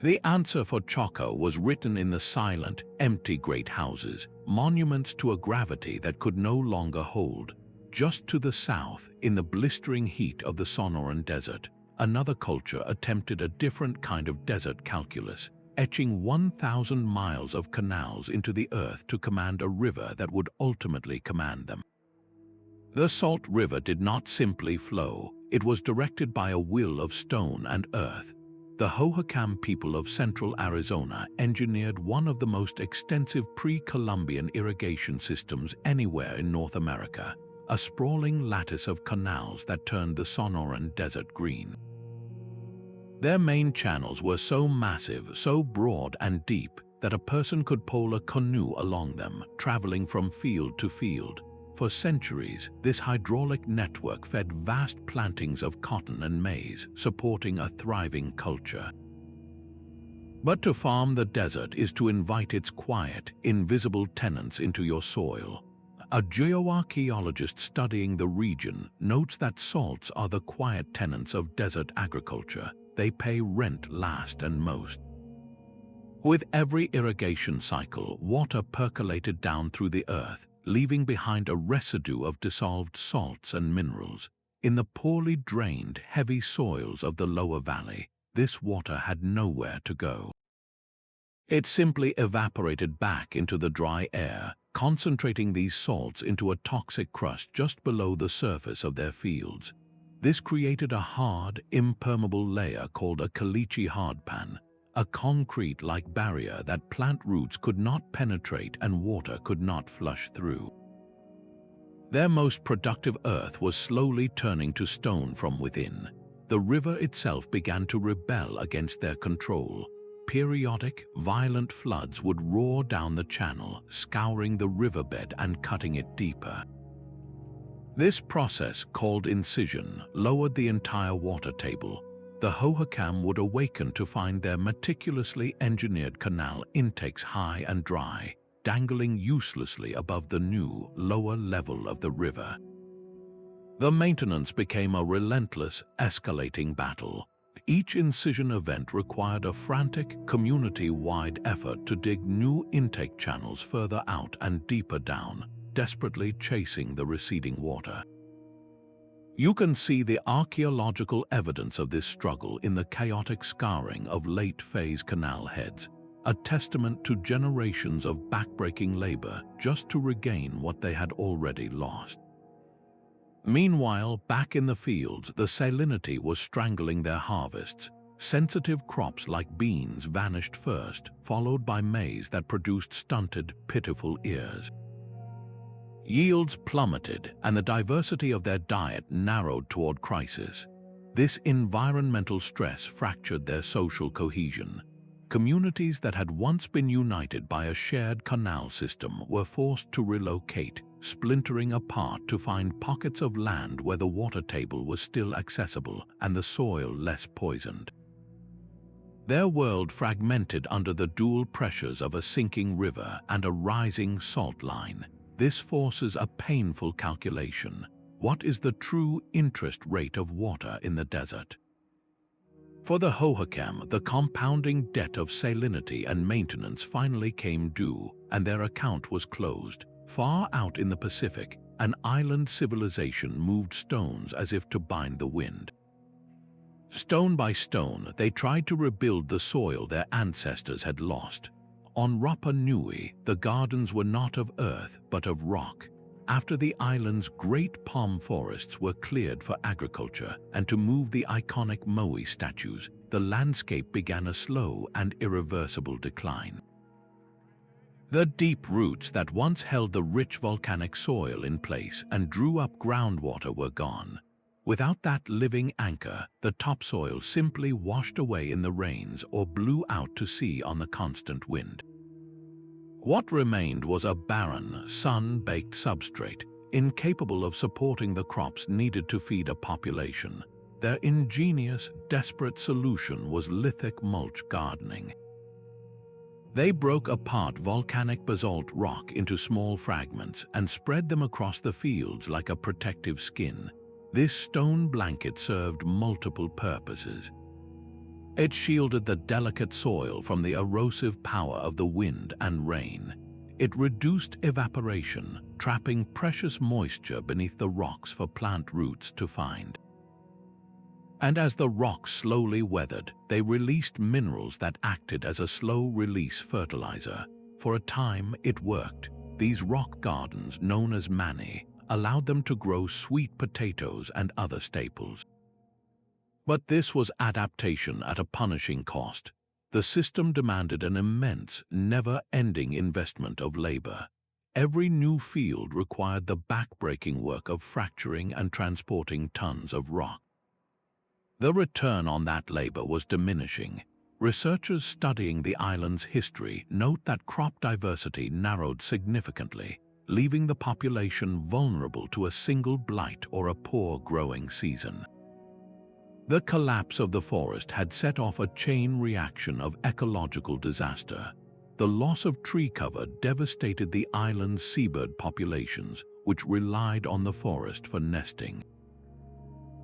The answer for Choco was written in the silent, empty great houses, monuments to a gravity that could no longer hold. Just to the south, in the blistering heat of the Sonoran Desert, another culture attempted a different kind of desert calculus, etching 1,000 miles of canals into the earth to command a river that would ultimately command them. The salt river did not simply flow, it was directed by a will of stone and earth. The Hohokam people of central Arizona engineered one of the most extensive pre-Columbian irrigation systems anywhere in North America, a sprawling lattice of canals that turned the Sonoran Desert green. Their main channels were so massive, so broad and deep, that a person could pole a canoe along them, traveling from field to field. For centuries, this hydraulic network fed vast plantings of cotton and maize, supporting a thriving culture. But to farm the desert is to invite its quiet, invisible tenants into your soil. A geoarchaeologist studying the region notes that salts are the quiet tenants of desert agriculture. They pay rent last and most. With every irrigation cycle, water percolated down through the earth, leaving behind a residue of dissolved salts and minerals. In the poorly drained, heavy soils of the lower valley, this water had nowhere to go. It simply evaporated back into the dry air, concentrating these salts into a toxic crust just below the surface of their fields. This created a hard, impermeable layer called a caliche hardpan, a concrete-like barrier that plant roots could not penetrate and water could not flush through. Their most productive earth was slowly turning to stone from within. The river itself began to rebel against their control. Periodic, violent floods would roar down the channel, scouring the riverbed and cutting it deeper. This process, called incision, lowered the entire water table. The Hohokam would awaken to find their meticulously engineered canal intakes high and dry, dangling uselessly above the new, lower level of the river. The maintenance became a relentless, escalating battle. Each incision event required a frantic, community-wide effort to dig new intake channels further out and deeper down, desperately chasing the receding water. You can see the archaeological evidence of this struggle in the chaotic scarring of late-phase canal heads, a testament to generations of backbreaking labor just to regain what they had already lost. Meanwhile, back in the fields, the salinity was strangling their harvests. Sensitive crops like beans vanished first, followed by maize that produced stunted, pitiful ears. Yields plummeted, and the diversity of their diet narrowed toward crisis. This environmental stress fractured their social cohesion. Communities that had once been united by a shared canal system were forced to relocate, splintering apart to find pockets of land where the water table was still accessible and the soil less poisoned. Their world fragmented under the dual pressures of a sinking river and a rising salt line. This forces a painful calculation. What is the true interest rate of water in the desert? For the Hohokam, the compounding debt of salinity and maintenance finally came due, and their account was closed. Far out in the Pacific, an island civilization moved stones as if to bind the wind. Stone by stone, they tried to rebuild the soil their ancestors had lost. On Rapa Nui, the gardens were not of earth, but of rock. After the island's great palm forests were cleared for agriculture and to move the iconic Moche statues, the landscape began a slow and irreversible decline. The deep roots that once held the rich volcanic soil in place and drew up groundwater were gone. Without that living anchor, the topsoil simply washed away in the rains or blew out to sea on the constant wind. What remained was a barren, sun-baked substrate, incapable of supporting the crops needed to feed a population. Their ingenious, desperate solution was lithic mulch gardening. They broke apart volcanic basalt rock into small fragments and spread them across the fields like a protective skin. This stone blanket served multiple purposes. It shielded the delicate soil from the erosive power of the wind and rain. It reduced evaporation, trapping precious moisture beneath the rocks for plant roots to find. And as the rocks slowly weathered, they released minerals that acted as a slow-release fertilizer. For a time, it worked. These rock gardens, known as mani, allowed them to grow sweet potatoes and other staples. But this was adaptation at a punishing cost. The system demanded an immense, never-ending investment of labor. Every new field required the back-breaking work of fracturing and transporting tons of rock. The return on that labor was diminishing. Researchers studying the island's history note that crop diversity narrowed significantly, leaving the population vulnerable to a single blight or a poor growing season. The collapse of the forest had set off a chain reaction of ecological disaster. The loss of tree cover devastated the island's seabird populations, which relied on the forest for nesting.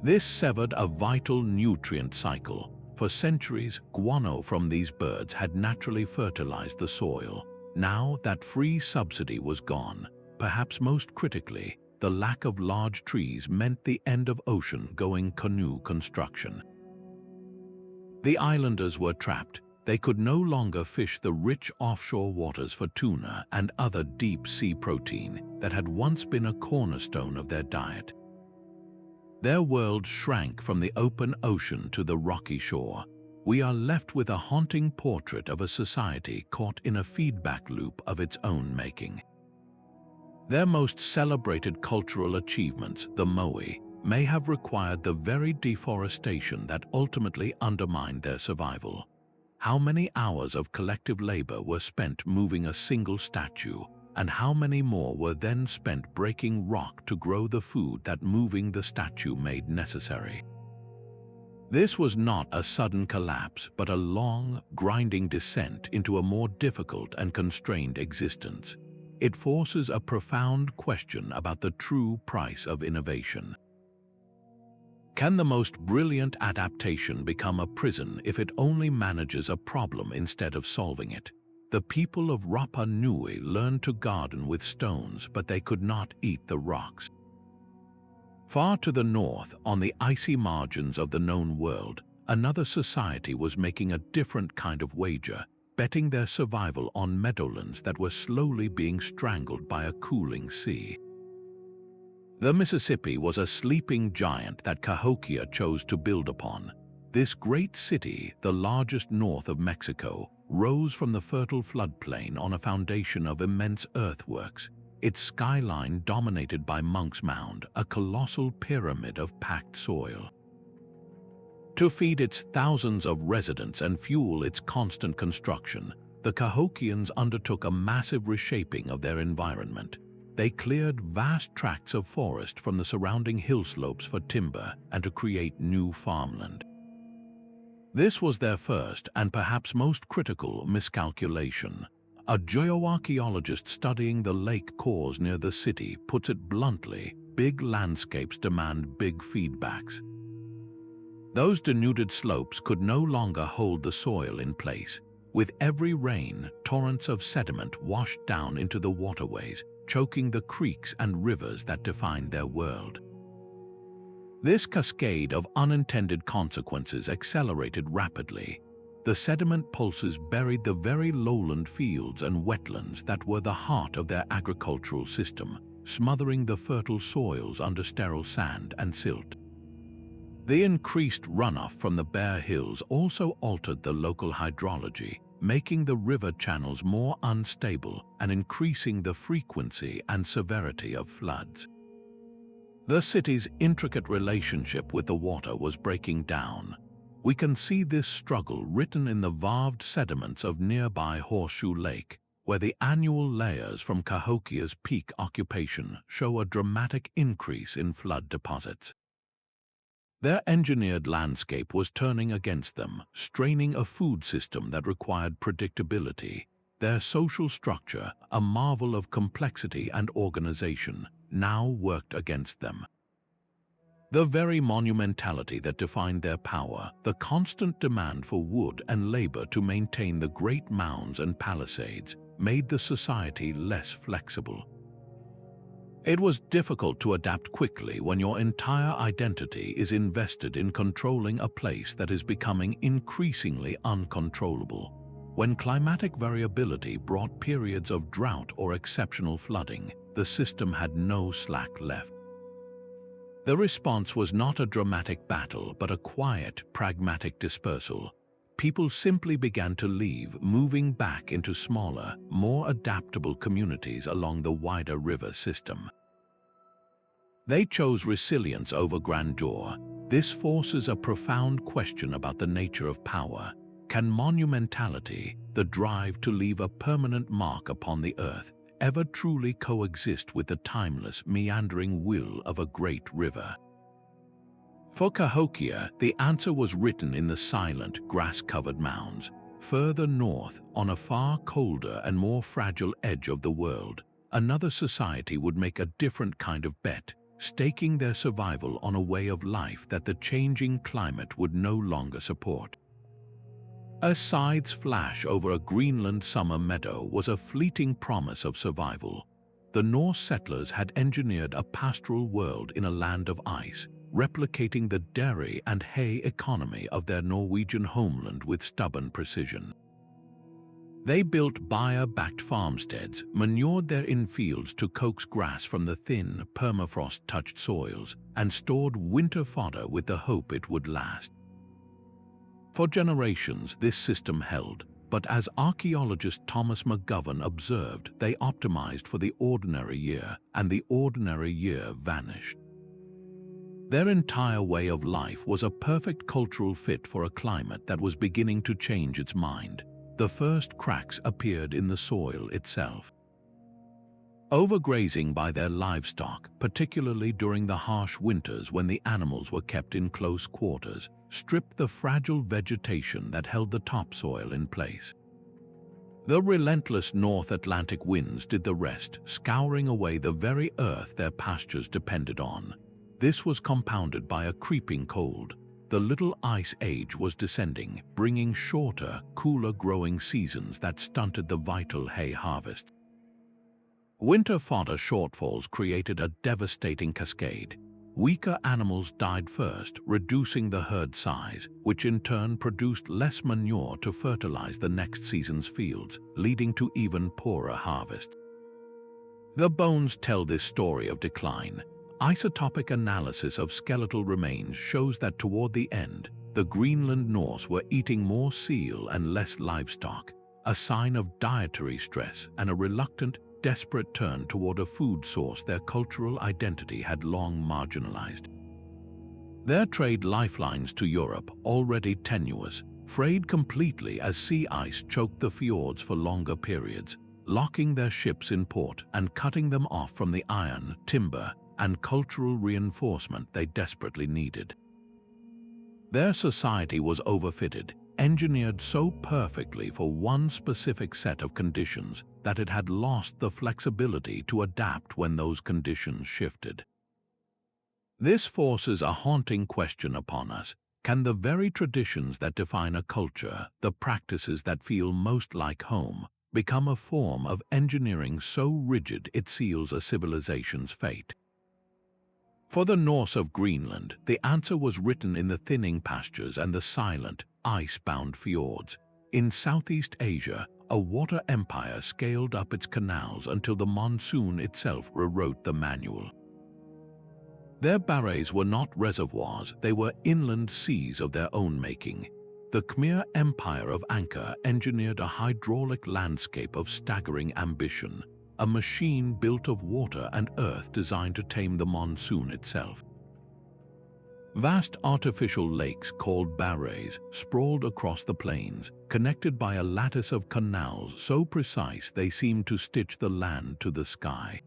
This severed a vital nutrient cycle. For centuries, guano from these birds had naturally fertilized the soil. Now that free subsidy was gone, perhaps most critically, the lack of large trees meant the end of ocean-going canoe construction. The islanders were trapped. They could no longer fish the rich offshore waters for tuna and other deep-sea protein that had once been a cornerstone of their diet. Their world shrank from the open ocean to the rocky shore. We are left with a haunting portrait of a society caught in a feedback loop of its own making. Their most celebrated cultural achievements, the Moche, may have required the very deforestation that ultimately undermined their survival. How many hours of collective labor were spent moving a single statue, and how many more were then spent breaking rock to grow the food that moving the statue made necessary? This was not a sudden collapse, but a long, grinding descent into a more difficult and constrained existence. It forces a profound question about the true price of innovation. Can the most brilliant adaptation become a prison if it only manages a problem instead of solving it? The people of Rapa Nui learned to garden with stones, but they could not eat the rocks. Far to the north, on the icy margins of the known world, another society was making a different kind of wager, betting their survival on meadowlands that were slowly being strangled by a cooling sea. The Mississippi was a sleeping giant that Cahokia chose to build upon. This great city, the largest north of Mexico, rose from the fertile floodplain on a foundation of immense earthworks, its skyline dominated by Monk's Mound, a colossal pyramid of packed soil. To feed its thousands of residents and fuel its constant construction, the Cahokians undertook a massive reshaping of their environment. They cleared vast tracts of forest from the surrounding hill slopes for timber and to create new farmland. This was their first and perhaps most critical miscalculation. A geoarchaeologist studying the lake cores near the city puts it bluntly: big landscapes demand big feedbacks. Those denuded slopes could no longer hold the soil in place. With every rain, torrents of sediment washed down into the waterways, choking the creeks and rivers that defined their world. This cascade of unintended consequences accelerated rapidly. The sediment pulses buried the very lowland fields and wetlands that were the heart of their agricultural system, smothering the fertile soils under sterile sand and silt. The increased runoff from the bare hills also altered the local hydrology, making the river channels more unstable and increasing the frequency and severity of floods. The city's intricate relationship with the water was breaking down. We can see this struggle written in the varved sediments of nearby Horseshoe Lake, where the annual layers from Cahokia's peak occupation show a dramatic increase in flood deposits. Their engineered landscape was turning against them, straining a food system that required predictability. Their social structure, a marvel of complexity and organization, now worked against them. The very monumentality that defined their power, the constant demand for wood and labor to maintain the great mounds and palisades, made the society less flexible. It was difficult to adapt quickly when your entire identity is invested in controlling a place that is becoming increasingly uncontrollable. When climatic variability brought periods of drought or exceptional flooding, the system had no slack left. The response was not a dramatic battle, but a quiet, pragmatic dispersal. People simply began to leave, moving back into smaller, more adaptable communities along the wider river system. They chose resilience over grandeur. This forces a profound question about the nature of power. Can monumentality, the drive to leave a permanent mark upon the earth, ever truly coexist with the timeless, meandering will of a great river? For Cahokia, the answer was written in the silent, grass-covered mounds. Further north, on a far colder and more fragile edge of the world, another society would make a different kind of bet, staking their survival on a way of life that the changing climate would no longer support. A scythe's flash over a Greenland summer meadow was a fleeting promise of survival. The Norse settlers had engineered a pastoral world in a land of ice, replicating the dairy and hay economy of their Norwegian homeland with stubborn precision. They built byre-backed farmsteads, manured their infields to coax grass from the thin, permafrost-touched soils, and stored winter fodder with the hope it would last. For generations, this system held, but as archaeologist Thomas McGovern observed, they optimized for the ordinary year, and the ordinary year vanished. Their entire way of life was a perfect cultural fit for a climate that was beginning to change its mind. The first cracks appeared in the soil itself. Overgrazing by their livestock, particularly during the harsh winters when the animals were kept in close quarters, stripped the fragile vegetation that held the topsoil in place. The relentless North Atlantic winds did the rest, scouring away the very earth their pastures depended on. This was compounded by a creeping cold. The Little Ice Age was descending, bringing shorter, cooler growing seasons that stunted the vital hay harvest. Winter fodder shortfalls created a devastating cascade. Weaker animals died first, reducing the herd size, which in turn produced less manure to fertilize the next season's fields, leading to even poorer harvest. The bones tell this story of decline. Isotopic analysis of skeletal remains shows that toward the end, the Greenland Norse were eating more seal and less livestock, a sign of dietary stress and a reluctant, desperate turn toward a food source their cultural identity had long marginalized. Their trade lifelines to Europe, already tenuous, frayed completely as sea ice choked the fjords for longer periods, locking their ships in port and cutting them off from the iron, timber, and cultural reinforcement they desperately needed. Their society was overfitted, engineered so perfectly for one specific set of conditions that it had lost the flexibility to adapt when those conditions shifted. This forces a haunting question upon us. Can the very traditions that define a culture, the practices that feel most like home, become a form of engineering so rigid it seals a civilization's fate? For the Norse of Greenland, the answer was written in the thinning pastures and the silent, ice-bound fjords. In Southeast Asia, a water empire scaled up its canals until the monsoon itself rewrote the manual. Their barrays were not reservoirs, they were inland seas of their own making. The Khmer Empire of Angkor engineered a hydraulic landscape of staggering ambition, a machine built of water and earth designed to tame the monsoon itself. Vast artificial lakes called barrays sprawled across the plains, connected by a lattice of canals so precise they seemed to stitch the land to the sky.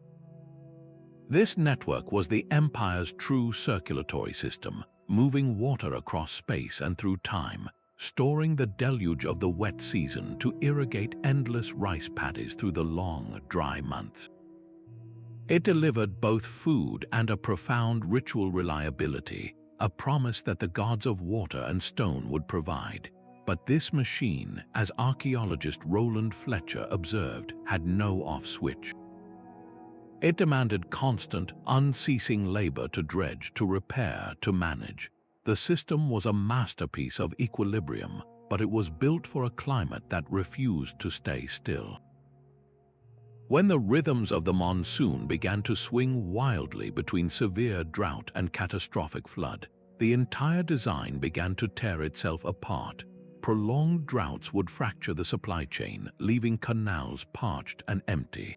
This network was the empire's true circulatory system, moving water across space and through time, storing the deluge of the wet season to irrigate endless rice paddies through the long, dry months. It delivered both food and a profound ritual reliability, a promise that the gods of water and stone would provide. But this machine, as archaeologist Roland Fletcher observed, had no off switch. It demanded constant, unceasing labor to dredge, to repair, to manage. The system was a masterpiece of equilibrium, but it was built for a climate that refused to stay still. When the rhythms of the monsoon began to swing wildly between severe drought and catastrophic flood, the entire design began to tear itself apart. Prolonged droughts would fracture the supply chain, leaving canals parched and empty.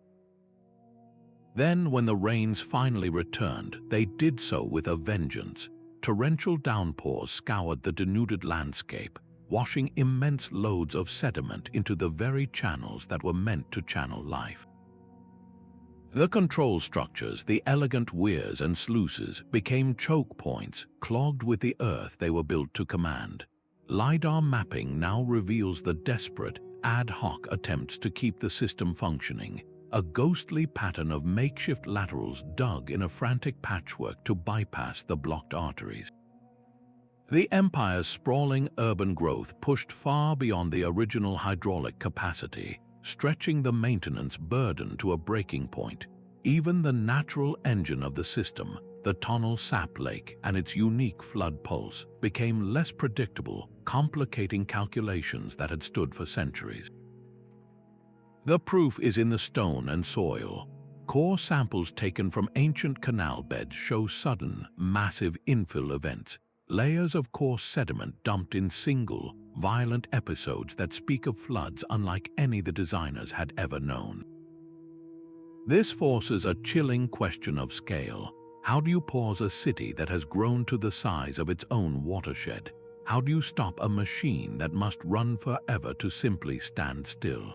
Then, when the rains finally returned, they did so with a vengeance. Torrential downpours scoured the denuded landscape, washing immense loads of sediment into the very channels that were meant to channel life. The control structures, the elegant weirs and sluices, became choke points clogged with the earth they were built to command. LiDAR mapping now reveals the desperate, ad hoc attempts to keep the system functioning, a ghostly pattern of makeshift laterals dug in a frantic patchwork to bypass the blocked arteries. The empire's sprawling urban growth pushed far beyond the original hydraulic capacity, stretching the maintenance burden to a breaking point. Even the natural engine of the system, the Tonal Sap Lake and its unique flood pulse, became less predictable, complicating calculations that had stood for centuries. The proof is in the stone and soil. Core samples taken from ancient canal beds show sudden, massive infill events, layers of coarse sediment dumped in single, violent episodes that speak of floods unlike any the designers had ever known. This forces a chilling question of scale. How do you pause a city that has grown to the size of its own watershed? How do you stop a machine that must run forever to simply stand still?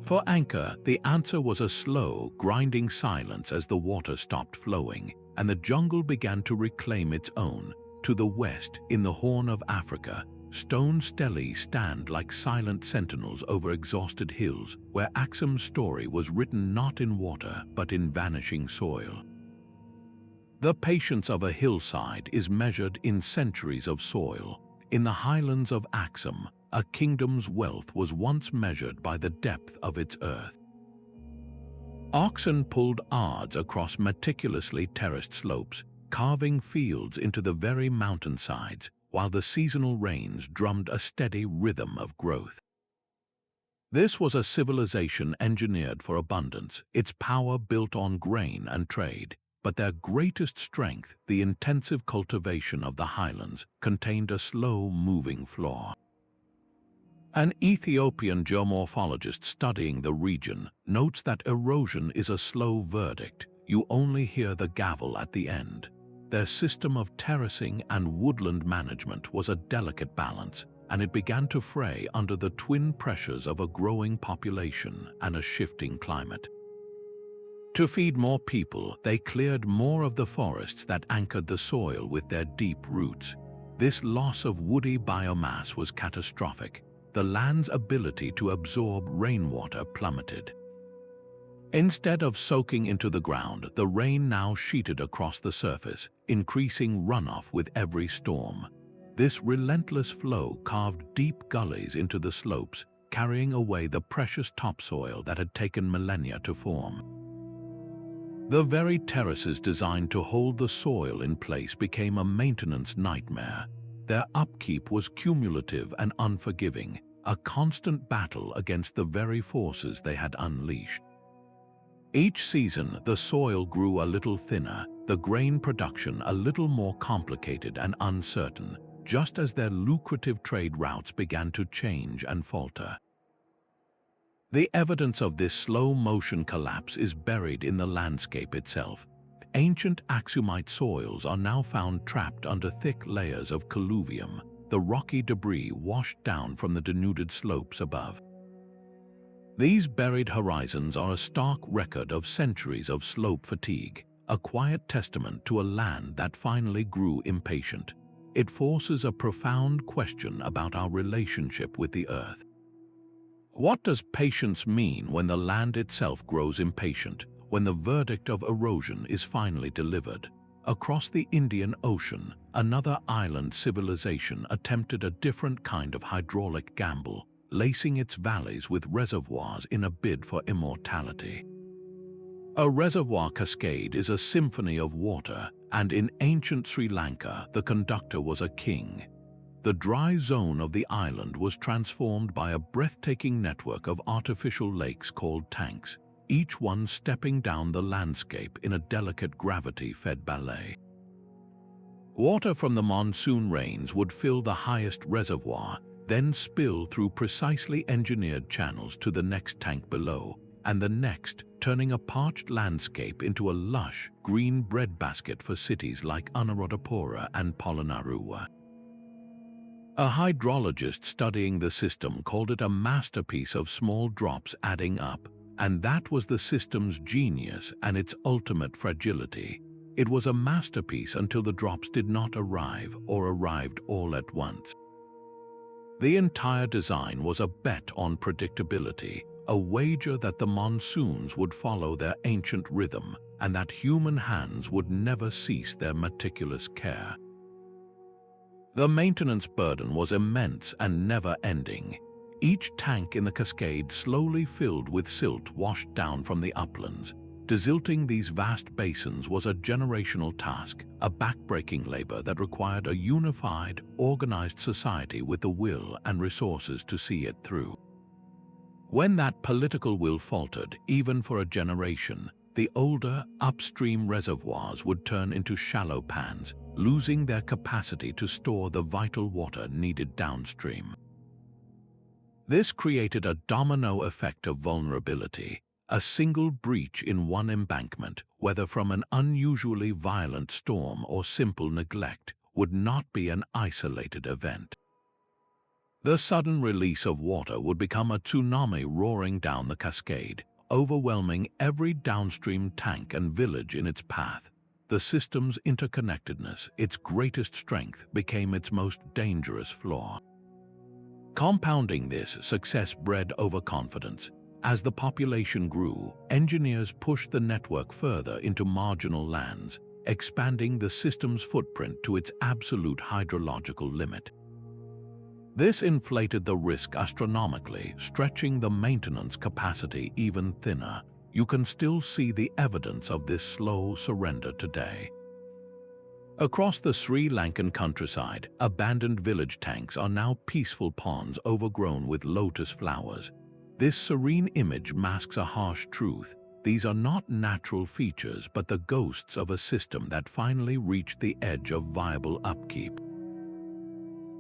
For Angkor, the answer was a slow, grinding silence as the water stopped flowing, and the jungle began to reclaim its own. To the west, in the Horn of Africa, stone stelae stand like silent sentinels over exhausted hills, where Aksum's story was written not in water but in vanishing soil. The patience of a hillside is measured in centuries of soil. In the highlands of Aksum, a kingdom's wealth was once measured by the depth of its earth. Oxen pulled ards across meticulously terraced slopes, carving fields into the very mountainsides, while the seasonal rains drummed a steady rhythm of growth. This was a civilization engineered for abundance, its power built on grain and trade, but their greatest strength, the intensive cultivation of the highlands, contained a slow-moving flaw. An Ethiopian geomorphologist studying the region notes that erosion is a slow verdict. You only hear the gavel at the end. Their system of terracing and woodland management was a delicate balance, and it began to fray under the twin pressures of a growing population and a shifting climate. To feed more people, they cleared more of the forests that anchored the soil with their deep roots. This loss of woody biomass was catastrophic. The land's ability to absorb rainwater plummeted. Instead of soaking into the ground, the rain now sheeted across the surface, increasing runoff with every storm. This relentless flow carved deep gullies into the slopes, carrying away the precious topsoil that had taken millennia to form. The very terraces designed to hold the soil in place became a maintenance nightmare. Their upkeep was cumulative and unforgiving, a constant battle against the very forces they had unleashed. Each season, the soil grew a little thinner, the grain production a little more complicated and uncertain, just as their lucrative trade routes began to change and falter. The evidence of this slow-motion collapse is buried in the landscape itself. Ancient Aksumite soils are now found trapped under thick layers of colluvium, the rocky debris washed down from the denuded slopes above. These buried horizons are a stark record of centuries of slope fatigue, a quiet testament to a land that finally grew impatient. It forces a profound question about our relationship with the earth. What does patience mean when the land itself grows impatient, when the verdict of erosion is finally delivered? Across the Indian Ocean, another island civilization attempted a different kind of hydraulic gamble, lacing its valleys with reservoirs in a bid for immortality. A reservoir cascade is a symphony of water, and in ancient Sri Lanka, the conductor was a king. The dry zone of the island was transformed by a breathtaking network of artificial lakes called tanks. each one stepping down the landscape in a delicate gravity-fed ballet. Water from the monsoon rains would fill the highest reservoir, then spill through precisely engineered channels to the next tank below, and the next, turning a parched landscape into a lush, green breadbasket for cities like Anuradhapura and Polonnaruwa. A hydrologist studying the system called it a masterpiece of small drops adding up, and that was the system's genius and its ultimate fragility. It was a masterpiece until the drops did not arrive or arrived all at once. The entire design was a bet on predictability, a wager that the monsoons would follow their ancient rhythm and that human hands would never cease their meticulous care. The maintenance burden was immense and never-ending. Each tank in the cascade slowly filled with silt washed down from the uplands. Desilting these vast basins was a generational task, a backbreaking labor that required a unified, organized society with the will and resources to see it through. When that political will faltered, even for a generation, the older, upstream reservoirs would turn into shallow pans, losing their capacity to store the vital water needed downstream. This created a domino effect of vulnerability. A single breach in one embankment, whether from an unusually violent storm or simple neglect, would not be an isolated event. The sudden release of water would become a tsunami roaring down the cascade, overwhelming every downstream tank and village in its path. The system's interconnectedness, its greatest strength, became its most dangerous flaw. Compounding this, success bred overconfidence. As the population grew, engineers pushed the network further into marginal lands, expanding the system's footprint to its absolute hydrological limit. This inflated the risk astronomically, stretching the maintenance capacity even thinner. You can still see the evidence of this slow surrender today. Across the Sri Lankan countryside, abandoned village tanks are now peaceful ponds overgrown with lotus flowers. This serene image masks a harsh truth. These are not natural features, but the ghosts of a system that finally reached the edge of viable upkeep.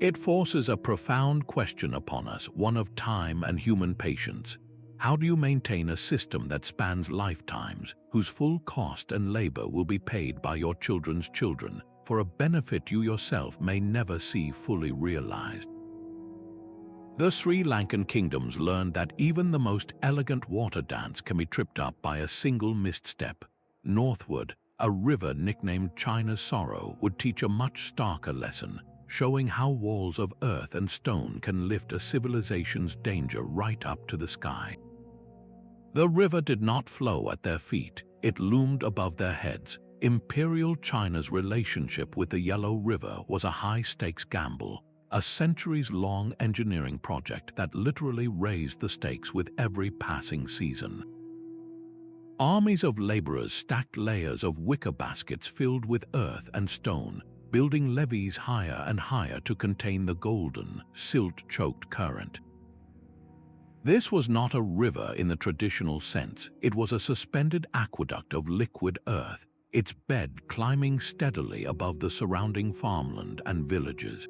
It forces a profound question upon us, one of time and human patience. How do you maintain a system that spans lifetimes, whose full cost and labor will be paid by your children's children, for a benefit you yourself may never see fully realized? The Sri Lankan kingdoms learned that even the most elegant water dance can be tripped up by a single misstep. Northward, a river nicknamed China's Sorrow would teach a much starker lesson, showing how walls of earth and stone can lift a civilization's danger right up to the sky. The river did not flow at their feet, it loomed above their heads. Imperial China's relationship with the Yellow River was a high-stakes gamble, a centuries-long engineering project that literally raised the stakes with every passing season. Armies of laborers stacked layers of wicker baskets filled with earth and stone, building levees higher and higher to contain the golden, silt-choked current. This was not a river in the traditional sense, it was a suspended aqueduct of liquid earth, its bed climbing steadily above the surrounding farmland and villages.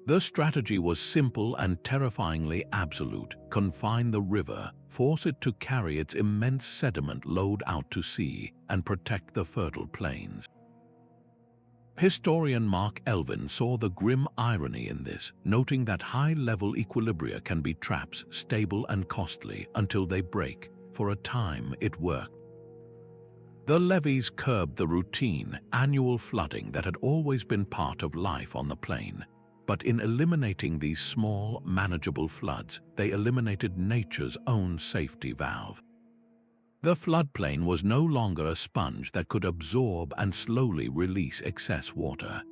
The strategy was simple and terrifyingly absolute: confine the river, force it to carry its immense sediment load out to sea, and protect the fertile plains. Historian Mark Elvin saw the grim irony in this, noting that high-level equilibria can be traps, stable and costly, until they break. For a time, it worked. The levees curbed the routine, annual flooding that had always been part of life on the plain. But in eliminating these small, manageable floods, they eliminated nature's own safety valve. The floodplain was no longer a sponge that could absorb and slowly release excess water.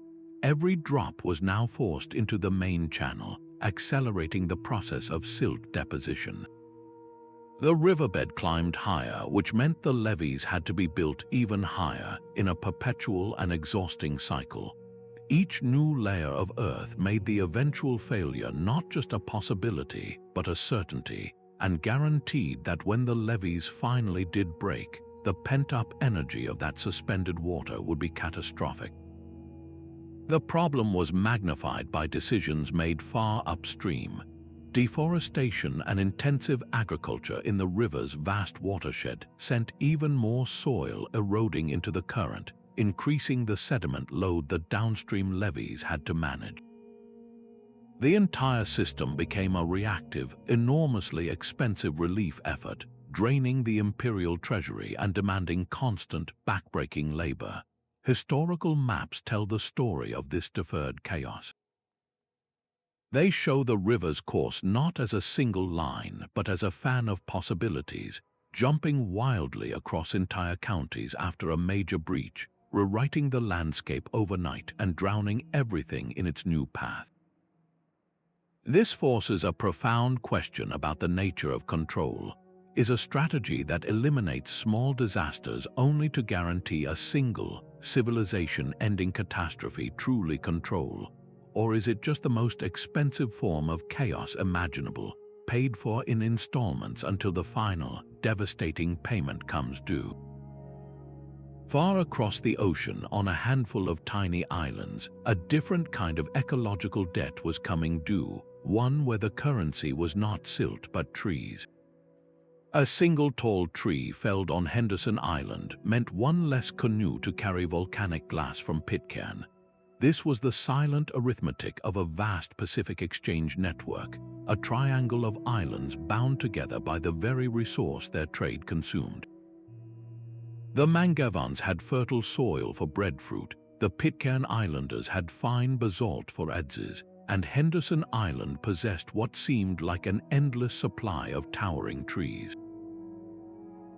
Every drop was now forced into the main channel, accelerating the process of silt deposition. The riverbed climbed higher, which meant the levees had to be built even higher, in a perpetual and exhausting cycle. Each new layer of earth made the eventual failure not just a possibility, but a certainty. and guaranteed that when the levees finally did break, the pent-up energy of that suspended water would be catastrophic. The problem was magnified by decisions made far upstream. Deforestation and intensive agriculture in the river's vast watershed sent even more soil eroding into the current, increasing the sediment load the downstream levees had to manage. The entire system became a reactive, enormously expensive relief effort, draining the imperial treasury and demanding constant, backbreaking labor. Historical maps tell the story of this deferred chaos. They show the river's course not as a single line, but as a fan of possibilities, jumping wildly across entire counties after a major breach, rewriting the landscape overnight and drowning everything in its new path. This forces a profound question about the nature of control. Is a strategy that eliminates small disasters only to guarantee a single, civilization-ending catastrophe truly control? Or is it just the most expensive form of chaos imaginable, paid for in installments until the final, devastating payment comes due? Far across the ocean, on a handful of tiny islands, a different kind of ecological debt was coming due, one where the currency was not silt but trees. A single tall tree felled on Henderson Island meant one less canoe to carry volcanic glass from Pitcairn. This was the silent arithmetic of a vast Pacific exchange network, a triangle of islands bound together by the very resource their trade consumed. The Mangavans had fertile soil for breadfruit, the Pitcairn Islanders had fine basalt for adzes, and Henderson Island possessed what seemed like an endless supply of towering trees.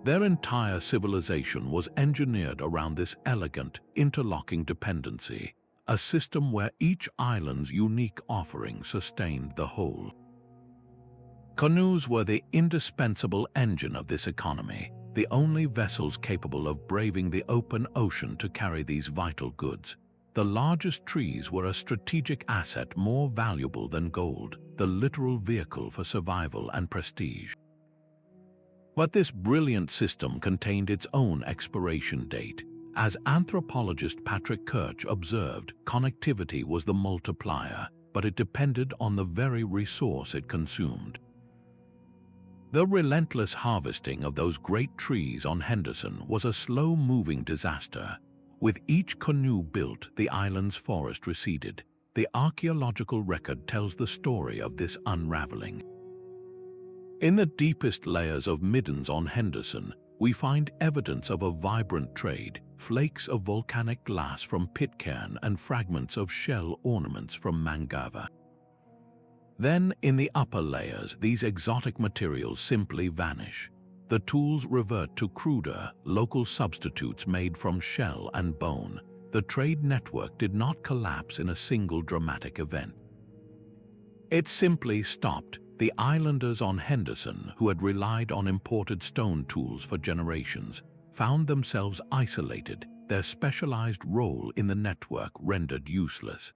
Their entire civilization was engineered around this elegant, interlocking dependency, a system where each island's unique offering sustained the whole. Canoes were the indispensable engine of this economy, the only vessels capable of braving the open ocean to carry these vital goods. The largest trees were a strategic asset more valuable than gold, the literal vehicle for survival and prestige. But this brilliant system contained its own expiration date. As anthropologist Patrick Kirch observed, connectivity was the multiplier, but it depended on the very resource it consumed. The relentless harvesting of those great trees on Henderson was a slow-moving disaster. With each canoe built, the island's forest receded. The archaeological record tells the story of this unraveling. In the deepest layers of middens on Henderson, we find evidence of a vibrant trade, flakes of volcanic glass from Pitcairn and fragments of shell ornaments from Mangava. Then, in the upper layers, these exotic materials simply vanish. The tools revert to cruder, local substitutes made from shell and bone. The trade network did not collapse in a single dramatic event. It simply stopped. The islanders on Henderson, who had relied on imported stone tools for generations, found themselves isolated, their specialized role in the network rendered useless.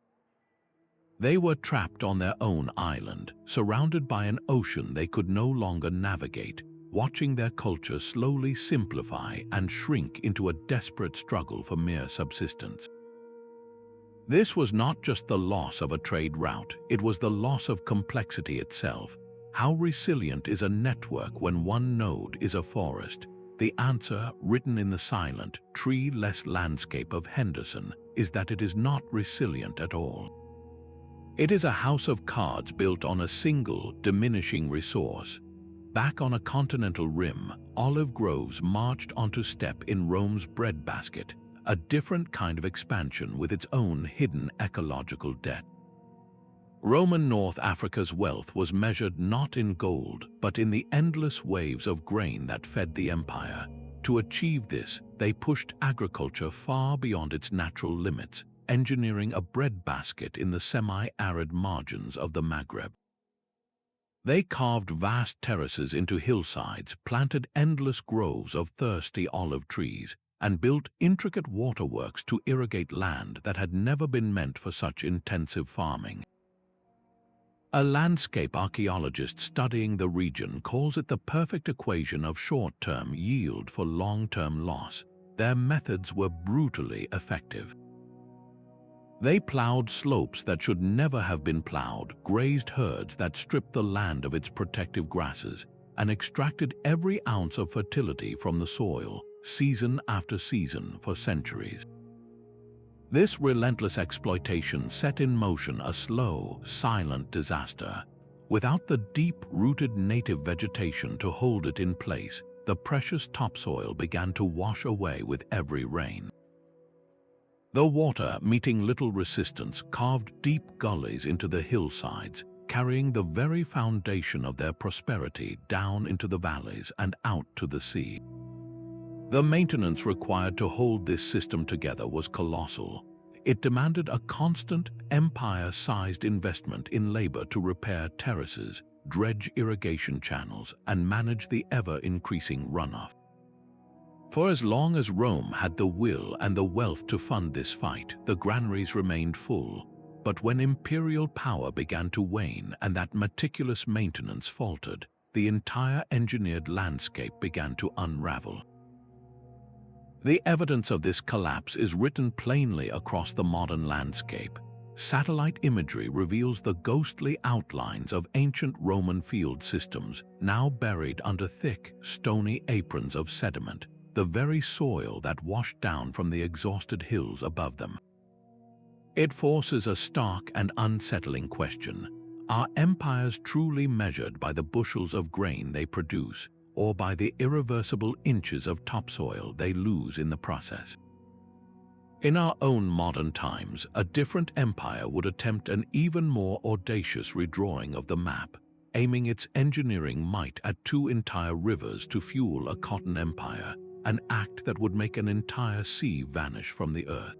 They were trapped on their own island, surrounded by an ocean they could no longer navigate, watching their culture slowly simplify and shrink into a desperate struggle for mere subsistence. This was not just the loss of a trade route, it was the loss of complexity itself. How resilient is a network when one node is a forest? The answer, written in the silent, tree-less landscape of Henderson, is that it is not resilient at all. It is a house of cards built on a single, diminishing resource. Back on a continental rim, olive groves marched onto step in Rome's breadbasket, a different kind of expansion with its own hidden ecological debt. Roman North Africa's wealth was measured not in gold, but in the endless waves of grain that fed the empire. To achieve this, they pushed agriculture far beyond its natural limits, engineering a breadbasket in the semi-arid margins of the Maghreb. They carved vast terraces into hillsides, planted endless groves of thirsty olive trees, and built intricate waterworks to irrigate land that had never been meant for such intensive farming. A landscape archaeologist studying the region calls it the perfect equation of short-term yield for long-term loss. Their methods were brutally effective. They plowed slopes that should never have been plowed, grazed herds that stripped the land of its protective grasses, and extracted every ounce of fertility from the soil, season after season for centuries. This relentless exploitation set in motion a slow, silent disaster. Without the deep-rooted native vegetation to hold it in place, the precious topsoil began to wash away with every rain. The water, meeting little resistance, carved deep gullies into the hillsides, carrying the very foundation of their prosperity down into the valleys and out to the sea. The maintenance required to hold this system together was colossal. It demanded a constant, empire-sized investment in labor to repair terraces, dredge irrigation channels, and manage the ever-increasing runoff. For as long as Rome had the will and the wealth to fund this fight, the granaries remained full. But when imperial power began to wane and that meticulous maintenance faltered, the entire engineered landscape began to unravel. The evidence of this collapse is written plainly across the modern landscape. Satellite imagery reveals the ghostly outlines of ancient Roman field systems, now buried under thick, stony aprons of sediment, the very soil that washed down from the exhausted hills above them. It forces a stark and unsettling question. Are empires truly measured by the bushels of grain they produce, or by the irreversible inches of topsoil they lose in the process? In our own modern times, a different empire would attempt an even more audacious redrawing of the map, aiming its engineering might at 2 entire rivers to fuel a cotton empire, an act that would make an entire sea vanish from the earth.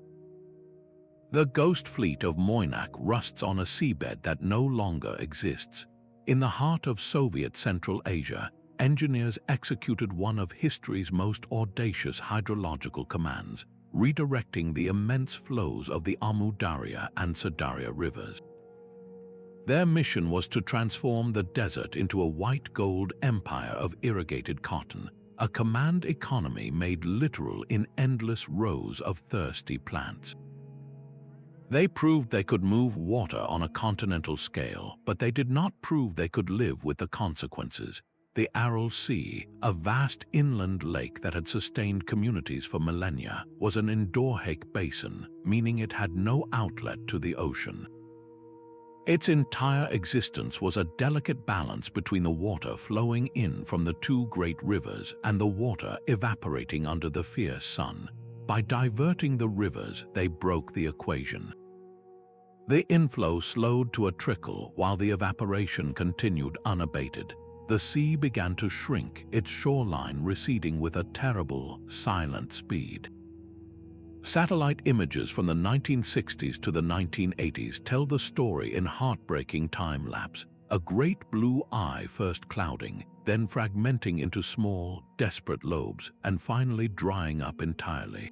The ghost fleet of Moche rusts on a seabed that no longer exists. In the heart of Soviet Central Asia, engineers executed one of history's most audacious hydrological commands, redirecting the immense flows of the Amu Darya and Sadarya rivers. Their mission was to transform the desert into a white-gold empire of irrigated cotton, a command economy made literal in endless rows of thirsty plants. They proved they could move water on a continental scale, but they did not prove they could live with the consequences. The Aral Sea, a vast inland lake that had sustained communities for millennia, was an endorheic basin, meaning it had no outlet to the ocean. Its entire existence was a delicate balance between the water flowing in from the 2 great rivers and the water evaporating under the fierce sun. By diverting the rivers, they broke the equation. The inflow slowed to a trickle while the evaporation continued unabated. The sea began to shrink, its shoreline receding with a terrible, silent speed. Satellite images from the 1960s to the 1980s tell the story in heartbreaking time-lapse, a great blue eye first clouding, then fragmenting into small, desperate lobes, and finally drying up entirely.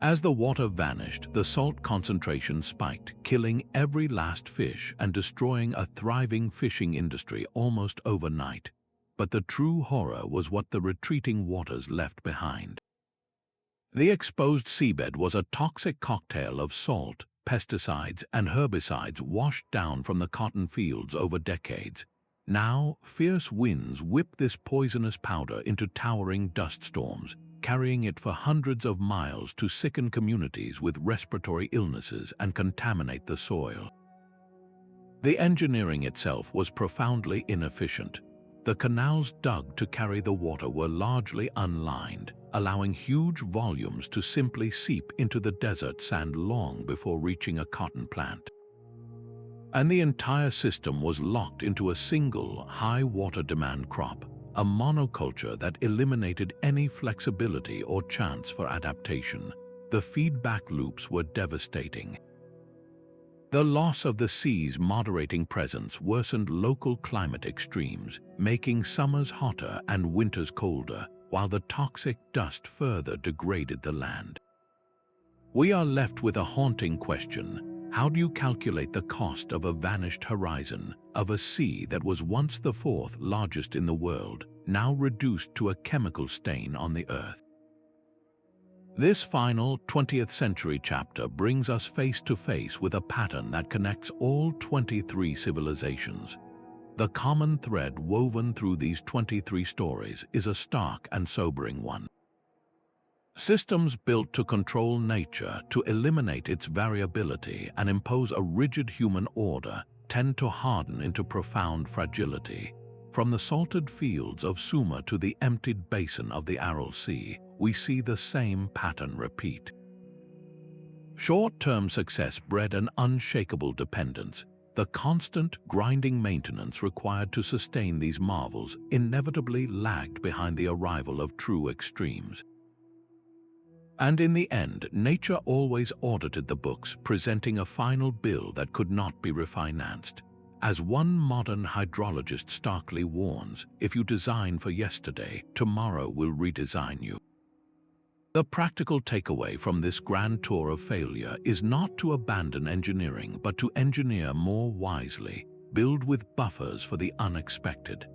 As the water vanished, the salt concentration spiked, killing every last fish and destroying a thriving fishing industry almost overnight. But the true horror was what the retreating waters left behind. The exposed seabed was a toxic cocktail of salt, pesticides, and herbicides washed down from the cotton fields over decades. Now, fierce winds whip this poisonous powder into towering dust storms, carrying it for hundreds of miles to sicken communities with respiratory illnesses and contaminate the soil. The engineering itself was profoundly inefficient. The canals dug to carry the water were largely unlined, allowing huge volumes to simply seep into the desert sand long before reaching a cotton plant. And the entire system was locked into a single high water demand crop, a monoculture that eliminated any flexibility or chance for adaptation. The feedback loops were devastating. The loss of the sea's moderating presence worsened local climate extremes, making summers hotter and winters colder, while the toxic dust further degraded the land. We are left with a haunting question. How do you calculate the cost of a vanished horizon, of a sea that was once the fourth largest in the world, now reduced to a chemical stain on the earth? This final 20th century chapter brings us face to face with a pattern that connects all 23 civilizations. The common thread woven through these 23 stories is a stark and sobering one. Systems built to control nature, to eliminate its variability and impose a rigid human order, tend to harden into profound fragility. From the salted fields of Sumer to the emptied basin of the Aral Sea, we see the same pattern repeat. Short-term success bred an unshakable dependence. The constant, grinding maintenance required to sustain these marvels inevitably lagged behind the arrival of true extremes. And in the end, nature always audited the books, presenting a final bill that could not be refinanced. As one modern hydrologist starkly warns, if you design for yesterday, tomorrow will redesign you. The practical takeaway from this grand tour of failure is not to abandon engineering, but to engineer more wisely, build with buffers for the unexpected.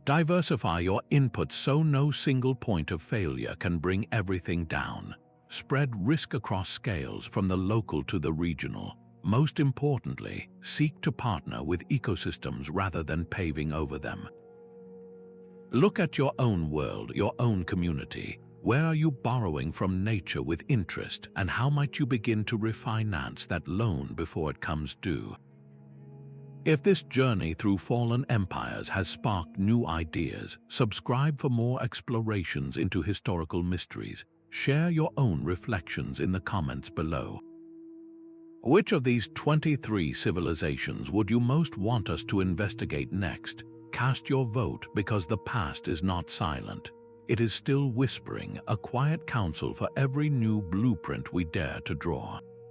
Diversify your inputs so no single point of failure can bring everything down. Spread risk across scales from the local to the regional. Most importantly, seek to partner with ecosystems rather than paving over them. Look at your own world, your own community. Where are you borrowing from nature with interest, and how might you begin to refinance that loan before it comes due? If this journey through fallen empires has sparked new ideas, subscribe for more explorations into historical mysteries. Share your own reflections in the comments below. Which of these 23 civilizations would you most want us to investigate next? Cast your vote, because the past is not silent. It is still whispering, a quiet counsel for every new blueprint we dare to draw.